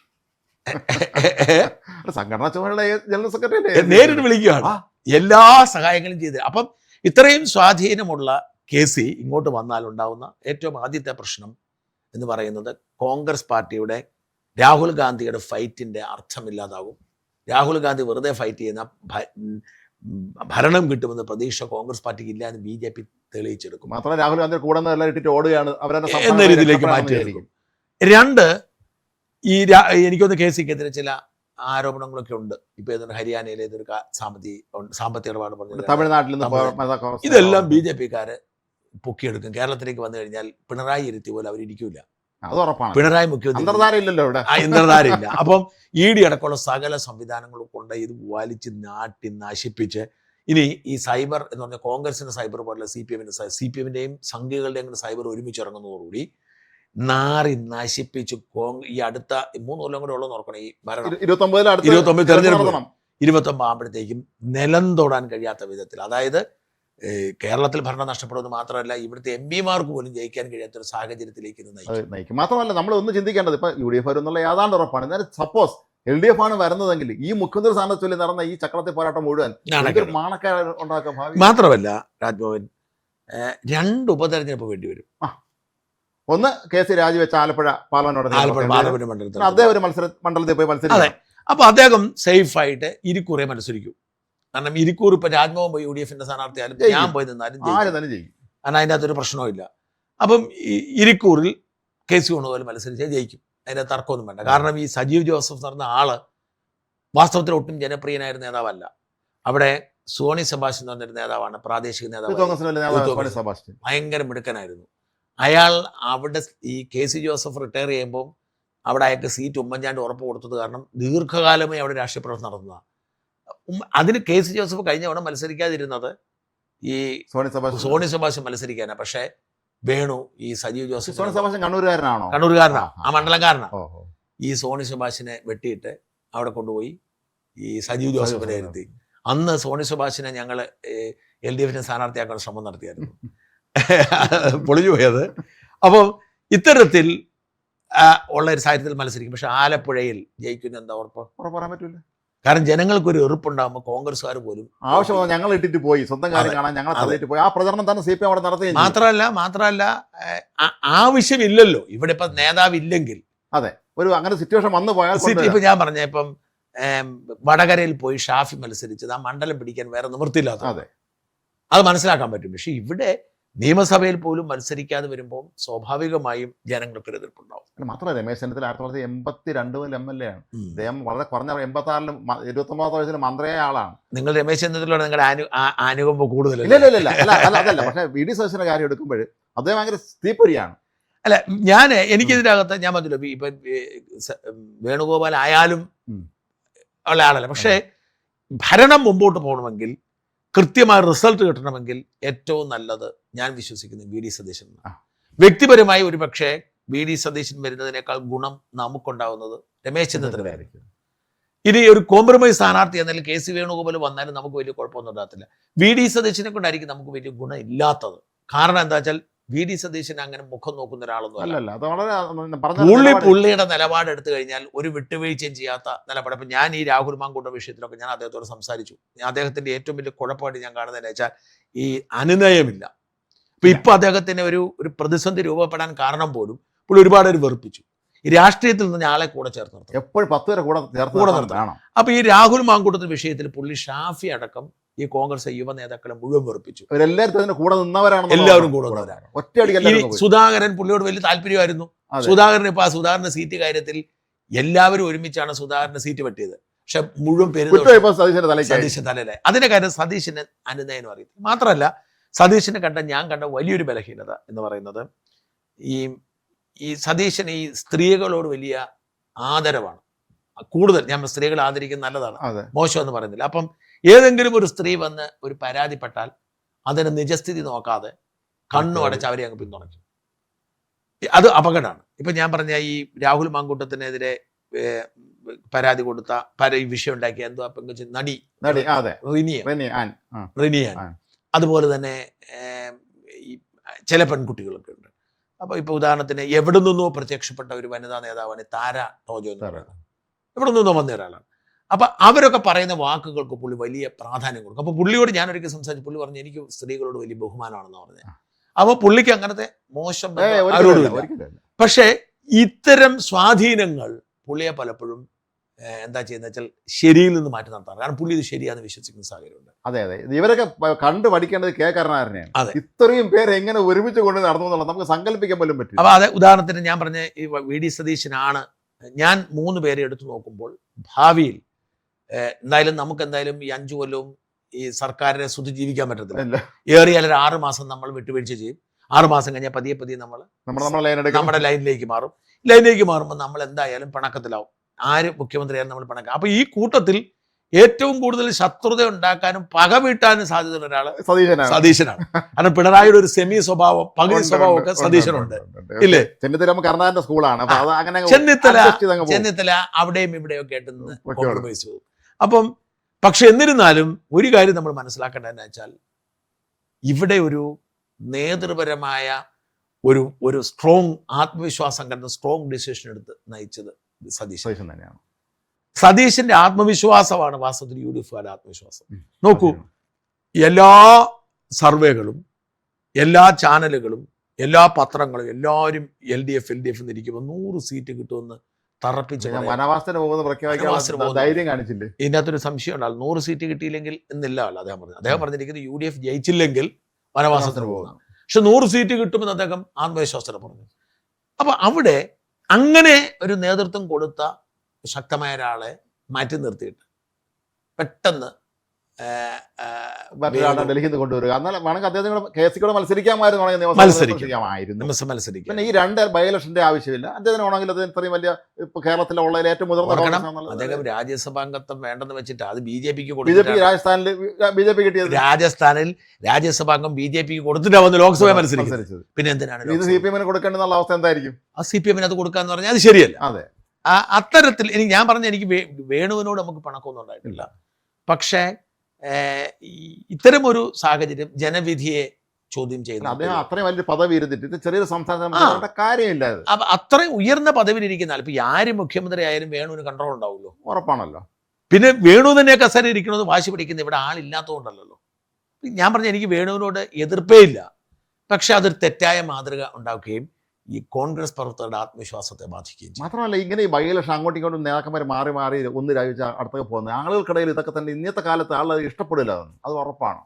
സംഘടനാ ചുമതലയുള്ള ജനറൽ സെക്രട്ടറി നേരിട്ട് വിളിക്കുകയാണ്, എല്ലാ സഹായങ്ങളും ചെയ്ത്. അപ്പം ഇത്രയും സ്വാധീനമുള്ള KC ഇങ്ങോട്ട് വന്നാൽ ഉണ്ടാവുന്ന ഏറ്റവും ആദ്യത്തെ പ്രശ്നം എന്ന് പറയുന്നത് കോൺഗ്രസ് പാർട്ടിയുടെ രാഹുൽ ഗാന്ധിയുടെ ഫൈറ്റിന്റെ അർത്ഥമില്ലാതാകും. രാഹുൽ ഗാന്ധി വെറുതെ ഫൈറ്റ് ചെയ്യുന്ന ഭരണം കിട്ടുമെന്ന് പ്രതീക്ഷ കോൺഗ്രസ് പാർട്ടിക്ക് ഇല്ല എന്ന് BJP തെളിയിച്ചെടുക്കും. മാത്രമല്ല രാഹുൽ ഗാന്ധി കൂടെ ഇട്ടിട്ട് ഓടുകയാണ് എന്ന രീതിയിലേക്ക് മാറ്റിയെടുക്കും. 2, എനിക്കൊന്ന് KCക്കെതിരെ ചില ആരോപണങ്ങളൊക്കെ ഉണ്ട്. ഇപ്പൊ ഏതൊരു ഹരിയാനയിലെ ഏതൊരു സാമ്പത്തിക ഇടപാട് പറഞ്ഞു, തമിഴ്നാട്ടിൽ ഇതെല്ലാം BJPക്കാര് പൊക്കിയെടുക്കും. കേരളത്തിലേക്ക് വന്നു കഴിഞ്ഞാൽ പിണറായി ഇരുത്തി പോലെ അവരിയ്ക്കൂല. പിണറായി ഇന്ദ്രധാരയില്ല. അപ്പം ED അടക്കമുള്ള സകല സംവിധാനങ്ങളും കൊണ്ട് ഇത് വലിച്ച് നാട്ടി നശിപ്പിച്ച് ഇനി ഈ സൈബർ എന്ന് പറഞ്ഞാൽ കോൺഗ്രസിന്റെ സൈബർ പോലുള്ള CPM-ന്റെയും സംഘികളുടെയും സൈബർ ഒരുമിച്ചിറങ്ങുന്നതോടുകൂടി നാറി നശിപ്പിച്ച് ഈ അടുത്ത 3 കൊല്ലം കൂടെ ഉള്ളതെന്ന് ഓർക്കണം. ഈ ഭരണം 29 തെരഞ്ഞെടുപ്പ് 29 ആകുമ്പോഴത്തേക്കും നിലം തൊടാൻ കഴിയാത്ത വിധത്തിൽ, അതായത് കേരളത്തിൽ ഭരണം നഷ്ടപ്പെടുന്നത് മാത്രമല്ല ഇവിടുത്തെ MP-മാർക്ക് പോലും ജയിക്കാൻ കഴിയാത്ത ഒരു സാഹചര്യത്തിലേക്ക് നയിക്കും. മാത്രമല്ല നമ്മൾ ഒന്ന് ചിന്തിക്കേണ്ടത്, ഇപ്പൊ UDF എന്നുള്ള ഏതാണ്ട് ഉറപ്പാണ്. എന്നാലും സപ്പോസ് LDF ആണ് വരുന്നതെങ്കിൽ ഈ മുഖ്യമന്ത്രി സ്ഥാനത്ത് ചൊല്ലി നടന്ന ഈ ചക്രത്തെ പോരാട്ടം മുഴുവൻ മാണക്കേട് ഉണ്ടാക്കാൻ. മാത്രമല്ല രാജ്ഭവൻ 2 ഉപതെരഞ്ഞെടുപ്പ് വേണ്ടി വരും. ഒന്ന് KC രാജിവെച്ച ആലപ്പുഴ പാർലമെന്റ് മണ്ഡലത്തിൽ അദ്ദേഹം ഒരു മണ്ഡലത്തിൽ പോയി മത്സരിക്കും. അപ്പൊ അദ്ദേഹം സേഫ് ആയിട്ട് ഇരിക്കൂറെ മത്സരിക്കും. കാരണം ഇരിക്കൂർ ഇപ്പൊ രാജ്ഭവൻ പോയി UDF-ന്റെ സ്ഥാനാർത്ഥിയാലും ഞാൻ പോയി നിന്നാലും ജയിക്കും. കാരണം അതിൻ്റെ അകത്തൊരു പ്രശ്നവും. അപ്പം ഇരിക്കൂറിൽ KC പോലെ മത്സരിച്ചാൽ ജയിക്കും. അതിന്റെ തർക്കമൊന്നും വേണ്ട. കാരണം ഈ സജീവ് ജോസഫ് എന്ന് പറഞ്ഞ ആള് വാസ്തവത്തിൽ ഒട്ടും ജനപ്രിയനായ നേതാവല്ല. അവിടെ സോണി സെബാസ്റ്റ്യൻ എന്ന് പറഞ്ഞൊരു നേതാവാണ്, പ്രാദേശിക നേതാവ്, ഭയങ്കര മിടുക്കനായിരുന്നു അയാൾ. അവിടെ ഈ KC ജോസഫ് റിട്ടയർ ചെയ്യുമ്പോൾ അവിടെ അയാൾക്ക് സീറ്റ് ഉമ്മൻചാണ്ടി ഉറപ്പ് കൊടുത്തത് കാരണം ദീർഘകാലമേ അവിടെ രാഷ്ട്രീയ പ്രവർത്തനം നടന്നതാണ്. അതിന് KC ജോസഫ് കഴിഞ്ഞ തവണ മത്സരിക്കാതിരുന്നത് ഈ സോണി സെബാസ്റ്റ്യൻ മത്സരിക്കാനാണ്. പക്ഷേ വേണു ഈ സജീവ് ജോസഫ് കണ്ണൂരുകാരനാണ്, ആ മണ്ഡലംകാരനാണ്. ഈ സോണി സെബാസ്റ്റ്യനെ വെട്ടിയിട്ട് അവിടെ കൊണ്ടുപോയി ഈ സജീവ് ജോസഫിനെ ഇരുത്തി. അന്ന് സോണി സെബാസ്റ്റ്യനെ ഞങ്ങൾ LDF-നെ സ്ഥാനാർത്ഥിയാക്കാൻ ശ്രമം നടത്തിയായിരുന്നു, പൊളിഞ്ഞു പോയത്. അപ്പം ഇത്തരത്തിൽ ഉള്ള ഒരു സാഹചര്യത്തിൽ മത്സരിക്കും. പക്ഷെ ആലപ്പുഴയിൽ ജയിക്കുന്ന എന്താ ഉറപ്പ് പറയാൻ പറ്റില്ല. കാരണം ജനങ്ങൾക്കൊരു എറുപ്പുണ്ടാകുമ്പോൾ കോൺഗ്രസ്സുകാർ പോലും ആവശ്യമാണ് ഞങ്ങൾ ഇട്ടിട്ട് പോയി സ്വന്തം കാര്യം കാണാൻ ഞങ്ങൾ തള്ളിയിട്ട് പോയി. ആ പ്രചരണം തന്നെ CPM അവിടെ നടത്തി. മാത്രമല്ല ആവശ്യമില്ലല്ലോ ഇവിടെ ഇപ്പൊ നേതാവില്ലെങ്കിൽ. അതെ, ഒരു അങ്ങനെ സിറ്റുവേഷൻ വന്നു പോയാൽ ഇപ്പൊ ഞാൻ പറഞ്ഞ ഇപ്പം വടകരയിൽ പോയി ഷാഫി മത്സരിച്ചത് ആ മണ്ഡലം പിടിക്കാൻ വേറെ നിവൃത്തിയില്ലാത്ത, അത് മനസ്സിലാക്കാൻ പറ്റും. പക്ഷെ ഇവിടെ നിയമസഭയിൽ പോലും മത്സരിക്കാതെ വരുമ്പോൾ സ്വാഭാവികമായും ജനങ്ങൾക്കൊരു എതിർപ്പുണ്ടാവും. മാത്രമല്ല രമേശ് ചെന്നിത്തല 1982 മുതൽ MLA ആണ്. അദ്ദേഹം വളരെ കുറഞ്ഞ 86-ലും 29 വയസ്സിൽ മന്ത്രിയായ ആളാണ്. നിങ്ങൾ രമേശ് ചെന്നിത്തല നിങ്ങളുടെ അനുകമ്പം കൂടുതൽ ഇല്ല. അതല്ല. പക്ഷേ VD സതീശന്റെ കാര്യം എടുക്കുമ്പോൾ അദ്ദേഹം ഭയങ്കര തീപ്പൊരിയാണ്. അല്ല, എനിക്കിതിനകത്ത് ഞാൻ പറഞ്ഞല്ലോ, ഇപ്പൊ വേണുഗോപാൽ ആയാലും ഉള്ള ആളല്ല. പക്ഷേ ഭരണം മുമ്പോട്ട് പോകണമെങ്കിൽ, കൃത്യമായ റിസൾട്ട് കിട്ടണമെങ്കിൽ ഏറ്റവും നല്ലത് ഞാൻ വിശ്വസിക്കുന്നത് VD സതീശൻ. വ്യക്തിപരമായി ഒരു പക്ഷേ VD സതീശൻ വരുന്നതിനേക്കാൾ ഗുണം നമുക്കുണ്ടാവുന്നത് രമേശ് ചെന്നിത്തലയായിരിക്കും. ഇനി ഒരു കോംപ്രമൈസ് സ്ഥാനാർത്ഥി എന്നതിൽ KC വേണുഗോപാൽ വന്നാലും നമുക്ക് വലിയ കുഴപ്പമൊന്നും ഉണ്ടാകത്തില്ല. VD സതീശനെ കൊണ്ടായിരിക്കും നമുക്ക് വലിയ ഗുണം ഇല്ലാത്തത്. കാരണം എന്താ വെച്ചാൽ VD സതീശൻ അങ്ങനെ മുഖം നോക്കുന്ന ഒരാളൊന്നും അല്ല. പുള്ളിയുടെ നിലപാട് എടുത്തു കഴിഞ്ഞാൽ ഒരു വിട്ടുവീഴ്ചയും ചെയ്യാത്ത നിലപാട്. അപ്പൊ ഞാൻ ഈ രാഹുൽ മാങ്കൂട്ട വിഷയത്തിലൊക്കെ ഞാൻ അദ്ദേഹത്തോട് സംസാരിച്ചു. അദ്ദേഹത്തിന്റെ ഏറ്റവും വലിയ കുഴപ്പമായിട്ട് ഞാൻ കാണുന്നതെന്ന് വെച്ചാൽ ഈ അനുനയമില്ല. ഇപ്പൊ അദ്ദേഹത്തിന് ഒരു പ്രതിസന്ധി രൂപപ്പെടാൻ കാരണം പോലും പുള്ളി ഒരുപാട് വെറുപ്പിച്ചു. ഈ രാഷ്ട്രീയത്തിൽ നിന്ന് ആളെ കൂടെ ചേർത്ത് നിർത്തും, എപ്പോഴും 10 പേരെ കൂടെ നിർത്തണം. അപ്പൊ ഈ രാഹുൽ മാങ്കൂട്ടത്തിന്റെ വിഷയത്തിൽ പുള്ളി ഷാഫി അടക്കം ഈ കോൺഗ്രസ് യുവ നേതാക്കളെ മുഴുവൻ വെറുപ്പിച്ചു. എല്ലാവരും കൂടെ നിന്നവരാണ്. സുധാകരൻ പുള്ളിയോട് വലിയ താല്പര്യമായിരുന്നു. സുധാകരൻ ഇപ്പൊ സുധാകരന്റെ സീറ്റ് കാര്യത്തിൽ എല്ലാവരും ഒരുമിച്ചാണ് സുധാകരന്റെ സീറ്റ് വെട്ടിയത്. പക്ഷെ മുഴുവൻ പേര് സതീശൻ തലയിലായി. അതിന്റെ കാര്യം സതീശന് അനുനയനം അറിയത്തില്ല. മാത്രമല്ല സതീശനെ ഞാൻ കണ്ട വലിയൊരു ബലഹീനത എന്ന് പറയുന്നത് ഈ സതീശന് ഈ സ്ത്രീകളോട് വലിയ ആദരവാണ്. കൂടുതൽ ഞാൻ സ്ത്രീകളെ ആദരിക്കുന്നത് നല്ലതാണ്, മോശമെന്ന് പറയുന്നില്ല. അപ്പം ഏതെങ്കിലും ഒരു സ്ത്രീ വന്ന് ഒരു പരാതിപ്പെട്ടാൽ അതിന് നിജസ്ഥിതി നോക്കാതെ കണ്ണു അടച്ച് അവരെ അങ്ങ് പിന്തുണയ്ക്കും. അത് അപകടമാണ്. ഇപ്പൊ ഞാൻ പറഞ്ഞ ഈ രാഹുൽ മാങ്കൂട്ടത്തിനെതിരെ പരാതി കൊടുത്ത ഈ വിഷയം ഉണ്ടാക്കിയ എന്തോ പെങ്കൊച്ച് നടി റിനിയാൻ, അതുപോലെ തന്നെ ചില പെൺകുട്ടികളൊക്കെ ഉണ്ട്. അപ്പൊ ഇപ്പൊ ഉദാഹരണത്തിന് എവിടെ നിന്നോ പ്രത്യക്ഷപ്പെട്ട ഒരു വനിതാ നേതാവാണ് താര ടോജോ എന്ന് പറയുന്നത്, എവിടെ നിന്നോ വന്ന ഒരാളാണ്. അപ്പൊ അവരൊക്കെ പറയുന്ന വാക്കുകൾക്ക് പുള്ളി വലിയ പ്രാധാന്യം കൊടുക്കും. അപ്പൊ പുള്ളിയോട് ഞാനൊരിക്കൽ സംസാരിച്ചു, പുള്ളി പറഞ്ഞു എനിക്ക് സ്ത്രീകളോട് വലിയ ബഹുമാനമാണെന്ന് പറഞ്ഞത്. അപ്പൊ പുള്ളിക്ക് അങ്ങനത്തെ മോശം പക്ഷെ ഇത്തരം സ്വാധീനങ്ങൾ പുള്ളിയെ പലപ്പോഴും എന്താ ചെയ്യുന്ന വെച്ചാൽ ശരിയിൽ നിന്ന് മാറ്റി നടത്താറ്. കാരണം പുള്ളി ഇത് ശരിയാണെന്ന് വിശ്വസിക്കുന്ന സാഹചര്യമുണ്ട്. അതെ ഇവരൊക്കെ കണ്ടു പഠിക്കേണ്ടത് കെ.കരുണാകരനെയാണ്. ഇത്രയും പേര് എങ്ങനെ ഒരുമിച്ച് കൊണ്ട് നടന്നു എന്നുള്ളത് നമുക്ക് സങ്കല്പിക്കാൻ പോലും പറ്റും. അപ്പൊ അതെ, ഉദാഹരണത്തിന് ഞാൻ പറഞ്ഞ ഈ വി.ഡി. സതീശനാണ്. ഞാൻ 3 പേരെ എടുത്തു നോക്കുമ്പോൾ ഭാവിയിൽ എന്തായാലും നമുക്ക് എന്തായാലും ഈ 5 കൊല്ലവും ഈ സർക്കാരിനെ സ്തുതി ജീവിക്കാൻ പറ്റത്തില്ല. ഏറിയാൽ 6 മാസം നമ്മൾ വിട്ടുവീഴ്ച ചെയ്യും. 6 മാസം കഴിഞ്ഞാൽ പതിയെ പതിയെ നമ്മുടെ ലൈനിലേക്ക് മാറും. ലൈനിലേക്ക് മാറുമ്പോൾ നമ്മൾ എന്തായാലും പിണക്കത്തിലാവും. ആര് മുഖ്യമന്ത്രിയായാലും നമ്മൾ പിണക്കം. അപ്പൊ ഈ കൂട്ടത്തിൽ ഏറ്റവും കൂടുതൽ ശത്രുത ഉണ്ടാക്കാനും പക വീട്ടാനും സാധ്യതയുള്ള ഒരാള് സതീശനാണ്. കാരണം പിണറായിയുടെ ഒരു സെമി സ്വഭാവം, പകുതി സ്വഭാവം ഒക്കെ സതീശനുണ്ട്, ഇല്ലേ? ചെന്നിത്തല അവിടെയും ഇവിടെയൊക്കെ ആയിട്ട് നിന്ന് കോംപ്രമൈസ് ചെയ്തു. അപ്പം പക്ഷെ എന്നിരുന്നാലും ഒരു കാര്യം നമ്മൾ മനസ്സിലാക്കേണ്ടതെന്ന് വെച്ചാൽ ഇവിടെ ഒരു നേതൃപരമായ ഒരു സ്ട്രോങ് ആത്മവിശ്വാസം കണ്ട് സ്ട്രോങ് ഡിസിഷൻ എടുത്ത് നയിച്ചത് സതീശൻ തന്നെയാണ്. സതീശന്റെ ആത്മവിശ്വാസമാണ് വാസ്തവത്തിൽ UDF-കാരുടെ ആത്മവിശ്വാസം. നോക്കൂ, എല്ലാ സർവേകളും എല്ലാ ചാനലുകളും എല്ലാ പത്രങ്ങളും എല്ലാവരും LDF എന്നിരിക്കുമ്പോൾ 100 സീറ്റ് കിട്ടുമെന്ന് തറപ്പിച്ച് ഇതിനകത്തൊരു സംശയം ഉണ്ടാവും. 100 സീറ്റ് കിട്ടിയില്ലെങ്കിൽ എന്നില്ല അദ്ദേഹം പറഞ്ഞു. അദ്ദേഹം പറഞ്ഞിരിക്കുന്നത് UDF ജയിച്ചില്ലെങ്കിൽ വനവാസത്തിന് പോകുന്നതാണ്. പക്ഷെ 100 സീറ്റ് കിട്ടുമെന്ന് അദ്ദേഹം ആത്മവിശ്വാസത്തിന് പറഞ്ഞു. അപ്പൊ അവിടെ അങ്ങനെ ഒരു നേതൃത്വം കൊടുത്ത ശക്തമായ ഒരാളെ മാറ്റി നിർത്തിയിട്ട് പെട്ടെന്ന് ഡൽഹിയിൽ നിന്ന് കൊണ്ടുവരിക. എന്നാൽ വേണമെങ്കിൽ അദ്ദേഹം കേസിൽ മത്സരിക്കാമായിരുന്നു. പിന്നെ ഈ 2 ബൈ ഇലക്ഷന്റെ ആവശ്യമില്ല. അദ്ദേഹത്തിനാണെങ്കിൽ അത് ഇത്രയും വലിയ കേരളത്തിലെ ഉള്ളതിൽ ഏറ്റവും മുതിർന്ന അദ്ദേഹം രാജ്യസഭാംഗത്വം വേണ്ടെന്ന് വെച്ചിട്ട് അത് BJP-ക്ക് രാജസ്ഥാനിൽ BJP കിട്ടിയത്. രാജസ്ഥാനിൽ രാജ്യസഭാംഗം BJP-ക്ക് കൊടുത്തിട്ടാവുന്ന ലോക്സഭ മത്സരിച്ചത്. പിന്നെ എന്തിനാണ് ഇത് CPM-ന് കൊടുക്കേണ്ടെന്നുള്ള അവസ്ഥ എന്തായിരിക്കും? ആ CPM-ന് അത് കൊടുക്കാന്ന് പറഞ്ഞാൽ അത് ശരിയല്ല. അതെ, അത്തരത്തിൽ ഞാൻ പറഞ്ഞ എനിക്ക് വേണുവിനോട് നമുക്ക് പണക്കൊന്നും ഉണ്ടായിട്ടില്ല. പക്ഷേ ഇത്തരമൊരു സാഹചര്യം ജനവിധിയെ ചോദ്യം ചെയ്യുന്നു. അദ്ദേഹം അത്രയും വലിയ പദവി ഇരുന്നിട്ട് ചെറിയൊരു സംസ്ഥാനത്തെ കാര്യമില്ല. അപ്പൊ അത്രയും ഉയർന്ന പദവിയിൽ ഇരിക്കുന്ന ഇപ്പൊ ആര് മുഖ്യമന്ത്രി ആയാലും വേണുവിന് കൺട്രോൾ ഉണ്ടാവുമല്ലോ, ഉറപ്പാണല്ലോ. പിന്നെ വേണു തന്നെ കസേര ഇരിക്കണമെന്ന് വാശി പിടിക്കുന്ന ഇവിടെ ആളില്ലാത്തതുകൊണ്ടല്ലോ. ഞാൻ പറഞ്ഞ എനിക്ക് വേണുവിനോട് എതിർപ്പേ ഇല്ല. പക്ഷെ അതൊരു തെറ്റായ മാതൃക ഉണ്ടാക്കുകയും ഈ കോൺഗ്രസ് പ്രവർത്തകരുടെ ആത്മവിശ്വാസത്തെ ബാധിക്കുകയും ചെയ്യും. മാത്രമല്ല ഇങ്ങനെ ഈ ബൈ ഇലക്ഷൻ അങ്ങോട്ടും ഇങ്ങോട്ടും നേതാക്കന്മാർ മാറി ഒന്ന് രാജിച്ച അടുത്തൊക്കെ പോകുന്നത് ആളുകൾക്കിടയിൽ ഇതൊക്കെ തന്നെ ഇന്നത്തെ കാലത്ത് ആളുകൾ ഇഷ്ടപ്പെടില്ല. അത് ഉറപ്പാണ്.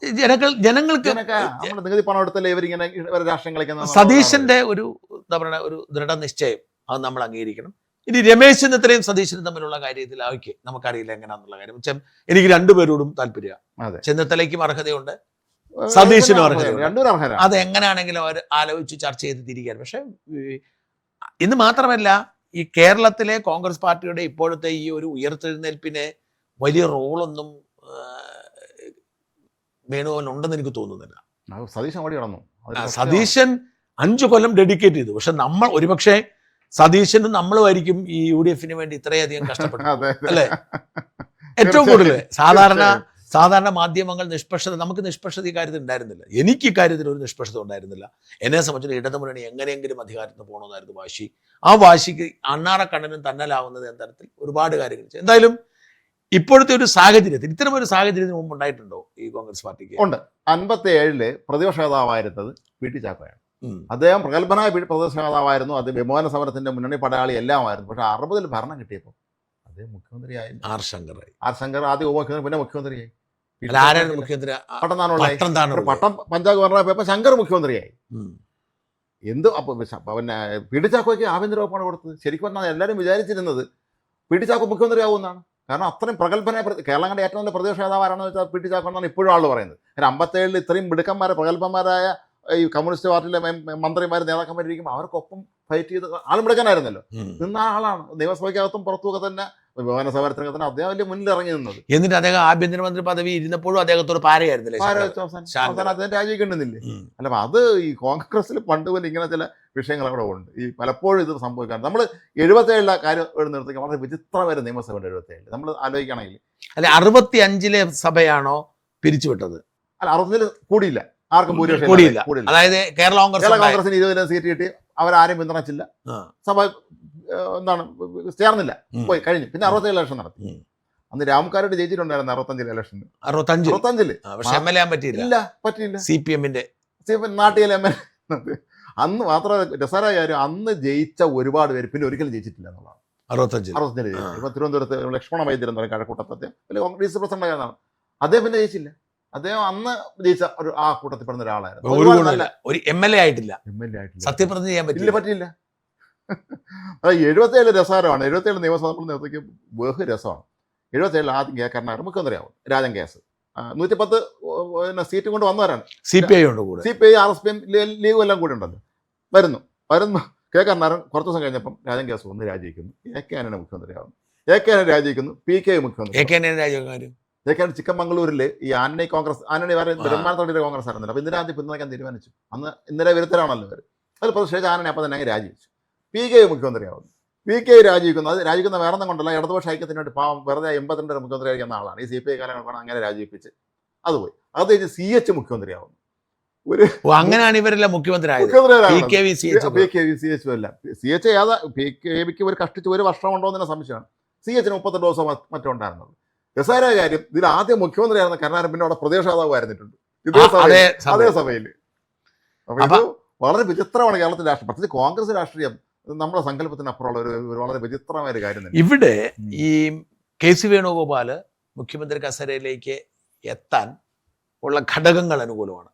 ജനങ്ങൾക്ക് നമ്മുടെ നികുതി പണം എടുത്തല്ലേ ഇവരിങ്ങനെ രാഷ്ട്രീയം കളിക്കുന്നത്. സതീശന്റെ ഒരു എന്താ പറയുക ഒരു ദൃഢനിശ്ചയം അത് നമ്മൾ അംഗീകരിക്കണം. ഇനി രമേശ് ചെന്നിത്തലയും സതീശനും തമ്മിലുള്ള കാര്യത്തിൽ ഓക്കെ നമുക്കറിയില്ല എങ്ങനെയാണെന്നുള്ള കാര്യം. പക്ഷേ എനിക്ക് 2 പേരോടും താല്പര്യമാണ്. ചെന്നിത്തലയ്ക്കും അർഹതയുണ്ട്, സതീശനും അർഹതയുണ്ട്. അത് എങ്ങനെയാണെങ്കിലും അവർ ആലോചിച്ച് ചർച്ച ചെയ്ത് തിരിക്കാൻ. പക്ഷെ ഇന്ന് മാത്രമല്ല ഈ കേരളത്തിലെ കോൺഗ്രസ് പാർട്ടിയുടെ ഇപ്പോഴത്തെ ഈ ഒരു ഉയർത്തെഴുന്നേൽപ്പിനെ വലിയ റോളൊന്നും വേണുഗോപാലിനുണ്ടെന്ന് എനിക്ക് തോന്നുന്നില്ല. സതീശൻ 5 കൊല്ലം ഡെഡിക്കേറ്റ് ചെയ്തു. പക്ഷെ നമ്മൾ ഒരുപക്ഷെ സതീശനും നമ്മളുമായിരിക്കും ഈ UDF-ന് വേണ്ടി ഇത്രയധികം കഷ്ടപ്പെട്ടു, അല്ലേ? ഏറ്റവും കൂടുതൽ സാധാരണ മാധ്യമങ്ങൾ നിഷ്പക്ഷത, നമുക്ക് നിഷ്പക്ഷത ഈ കാര്യത്തിൽ ഉണ്ടായിരുന്നില്ല. എനിക്ക് ഇക്കാര്യത്തിൽ ഒരു നിഷ്പക്ഷത ഉണ്ടായിരുന്നില്ല. എന്നെ സംബന്ധിച്ച് ഇടതുമുന്നണി എങ്ങനെയെങ്കിലും അധികാരത്തിന് പോകണമെന്നായിരുന്നു വാശി. ആ വാശിക്ക് അണ്ണാറക്കണ്ണനും തന്നലാവുന്നത് എന്ന തരത്തിൽ ഒരുപാട് കാര്യങ്ങൾ ചെയ്തു. എന്തായാലും ഇപ്പോഴത്തെ ഒരു സാഹചര്യത്തിൽ ഇത്തരം ഒരു സാഹചര്യത്തിന് മുമ്പ് ഉണ്ടായിട്ടുണ്ടോ ഈ കോൺഗ്രസ് പാർട്ടിക്ക്? ഉണ്ട്. 57 പ്രതിപക്ഷ നേതാവായിരുന്നത് പി ടി ചാക്കോയാണ്. അദ്ദേഹം പ്രഗത്ഭനായ പ്രതിപക്ഷ നേതാവായിരുന്നു. അത് വിമോചന സമരത്തിന്റെ മുന്നണി പടയാളി എല്ലാമായിരുന്നു. പക്ഷെ 60 ഭരണം കിട്ടിയപ്പോൾ അദ്ദേഹം മുഖ്യമന്ത്രിയായി. ആർ ശങ്കർ ആദ്യം ഉപമുഖ്യമന്ത്രി, പിന്നെ മുഖ്യമന്ത്രിയായി. മുഖ്യമന്ത്രി പട്ടം പഞ്ചായത്ത് പറഞ്ഞപ്പോ ശങ്കർ മുഖ്യമന്ത്രിയായി. എന്ത് അപ്പൊ പിന്നെ പി ടി ചാക്കോയ്ക്ക് ആഭ്യന്തര വകുപ്പാണ് കൊടുത്തത്. ശരിക്കും പറഞ്ഞാൽ എല്ലാവരും വിചാരിച്ചിരുന്നത് പി ടി ചാക്കോ മുഖ്യമന്ത്രി ആവുമെന്നാണ്. കാരണം അത്രയും പ്രഗത്ഭനായ കേരളം കണ്ട ഏറ്റവും നല്ല പ്രതിപക്ഷ നേതാവാണെന്ന് വെച്ചാൽ പി ടി ചാക്കോ എന്നാണ് ഇപ്പോഴും ആളുകൾ പറയുന്നത്. കാരണം 57 ഇത്രയും മിടുക്കന്മാരെ പ്രഗത്ഭന്മാരായ ഈ കമ്മ്യൂണിസ്റ്റ് പാർട്ടിയിലെ മന്ത്രിമാർ നേതാക്കന്മാരിരിക്കുമ്പോൾ അവർക്കൊപ്പം ഫൈറ്റ് ചെയ്ത് ആളും മിടുക്കനായിരുന്നല്ലോ. നിന്ന ആളാണ്. നിയമസഭയ്ക്കകത്തും പുറത്തുമൊക്കെ തന്നെ വിമാന സമരത്തിന് അദ്ദേഹം വലിയ മുന്നിൽ ഇറങ്ങി നിന്നത്. എന്നിട്ട് അദ്ദേഹം ആഭ്യന്തരമന്ത്രി പദവി ഇരുന്നപ്പോഴും അദ്ദേഹത്തോട് പാരയായിരുന്നില്ലേ? അവസാനം അദ്ദേഹം രാജിവെക്കേണ്ടുന്നില്ലേ? അല്ല, അത് ഈ കോൺഗ്രസിൽ പണ്ട് പോലെ ഇങ്ങനെ ചില വിഷയങ്ങൾ അവിടെ ഉണ്ട്. ഈ പലപ്പോഴും ഇത് സംഭവിക്കാൻ നമ്മൾ 77 കാര്യം നിർത്തിക്കാൻ വളരെ വിചിത്രമായ നിയമസഭയുണ്ട് 77. നമ്മൾ ആലോചിക്കുകയാണെങ്കിൽ അല്ല 65 സഭയാണോ പിരിച്ചുവിട്ടത്? അല്ല 60 കൂടിയില്ല, ആർക്കും ഭൂരിപക്ഷം കൂടിയില്ല. അതായത് കേരള കോൺഗ്രസിന് 20 സീറ്റ് കിട്ടി, അവരാരും പിന്തുണച്ചില്ല, സഭ എന്താണ് ചേർന്നില്ല, പോയി കഴിഞ്ഞു. പിന്നെ 67 ഇലക്ഷൻ നടത്തി. അന്ന് രാംകാരോട് ജയിച്ചിട്ടുണ്ടായിരുന്നു 65 ഇലക്ഷന്. 65 ഇല്ല, പറ്റിയില്ല. CPM നാട്ടിലെ MLA. അന്ന് മാത്രമല്ല രസകരമായ കാര്യം, അന്ന് ജയിച്ച ഒരുപാട് പേര് പിന്നെ ഒരിക്കലും ജയിച്ചിട്ടില്ല എന്നുള്ളതാണ്. 65 ജയിച്ചു. ഇപ്പൊ തിരുവനന്തപുരത്ത് ലക്ഷ്മണ വൈദ്യൻ എന്ന് പറയും, കഴക്കൂട്ടത്തെ കോൺഗ്രസ് പ്രസിഡന്റ് ആയതാണ്. അദ്ദേഹം പിന്നെ ജയിച്ചില്ല. അദ്ദേഹം അന്ന് ജയിച്ച ആ കൂട്ടത്തിൽ പെടുന്ന ഒരാളായിരുന്നു. ഒരു MLA ആയിട്ടില്ല, സത്യപ്രതിജ്ഞ ചെയ്യാൻ പറ്റില്ല. അത് 77 രസകരമാണ്. 77 നിയമസഭ നേതൃത്വം ബഹു രസമാണ്. 77 ആദ്യം കേൾക്കാരനാണ് മുഖ്യമന്ത്രിയാവും രാജൻ കേസ്. 110 സീറ്റ് കൊണ്ട് വന്നവരാണ്. CPI RSPM ലീഗും എല്ലാം കൂടി ഉണ്ടല്ലോ. വരുന്നു കേൾക്കാരനാരൻ കുറച്ച് ദിവസം കഴിഞ്ഞപ്പം രാജൻ കേസ് ഒന്ന് രാജിവെക്കുന്നു. AK Antony മുഖ്യമന്ത്രിയാവുന്നു. AK Antony രാജിവെക്കുന്നു. PK മുഖ്യമന്ത്രി. ചിക്കമംഗളൂരിൽ ഈ ആന്റണി ബഹുമാനത്തോടെ കോൺഗ്രസ് ആയിരുന്നില്ല. അപ്പൊ ഇന്ദിരാഗാന്ധി പിന്തുണയ്ക്കാൻ തീരുമാനിച്ചു. അന്ന് ഇന്ദിര വിരുദ്ധരാണല്ലോ അവർ. അത് പ്രതിഷേധിച്ച് ആന്റണി അപ്പം തന്നെ രാജിവെച്ചു. PK മുഖ്യമന്ത്രിയാവുന്നു. PK രാജിവെക്കുന്നു. അത് രാജിക്കുന്ന വേറെ ഒന്നും കൊണ്ടല്ല, ഇടതുപക്ഷ ഐക്യത്തിന് വേണ്ടി പാവം വെറുതെ 82 മുഖ്യമന്ത്രി ആയിരിക്കുന്ന ആളാണ്. ഈ CPI കാലങ്ങളാണ് അങ്ങനെ രാജിവെപ്പിച്ച് അത് പോയി. അത് കഴിഞ്ഞ് CH മുഖ്യമന്ത്രിയാവുന്നു. അങ്ങനെയാണ് ഇവരെല്ലാം മുഖ്യമന്ത്രിയായത്. PKക്ക് ഒരു കഷ്ടിച്ച് ഒരു വർഷം ഉണ്ടോ എന്ന് സംശയമാണ്. CH 38 ദിവസം മറ്റും ഉണ്ടായിരുന്നത്. രസകരമായ കാര്യം, ഇതിൽ ആദ്യം മുഖ്യമന്ത്രിയായിരുന്ന കരുണാകരൻ പിന്നെ അവിടെ പ്രതിപക്ഷാതാവായിരുന്നിട്ടുണ്ട് അതേ സഭയിൽ. അപ്പൊ ഇത് വളരെ വിചിത്രമാണ് കേരളത്തിലെ രാഷ്ട്രീയം, പ്രത്യേകിച്ച് കോൺഗ്രസ് രാഷ്ട്രീയം നമ്മുടെ സങ്കല്പത്തിന് അപ്പുറമുള്ള ഒരു വളരെ വിചിത്രമായ ഒരു കാര്യം. ഇവിടെ ഈ KC വേണുഗോപാല് മുഖ്യമന്ത്രി കസേരയിലേക്ക് എത്താൻ ഉള്ള ഘടകങ്ങൾ അനുകൂലമാണ്.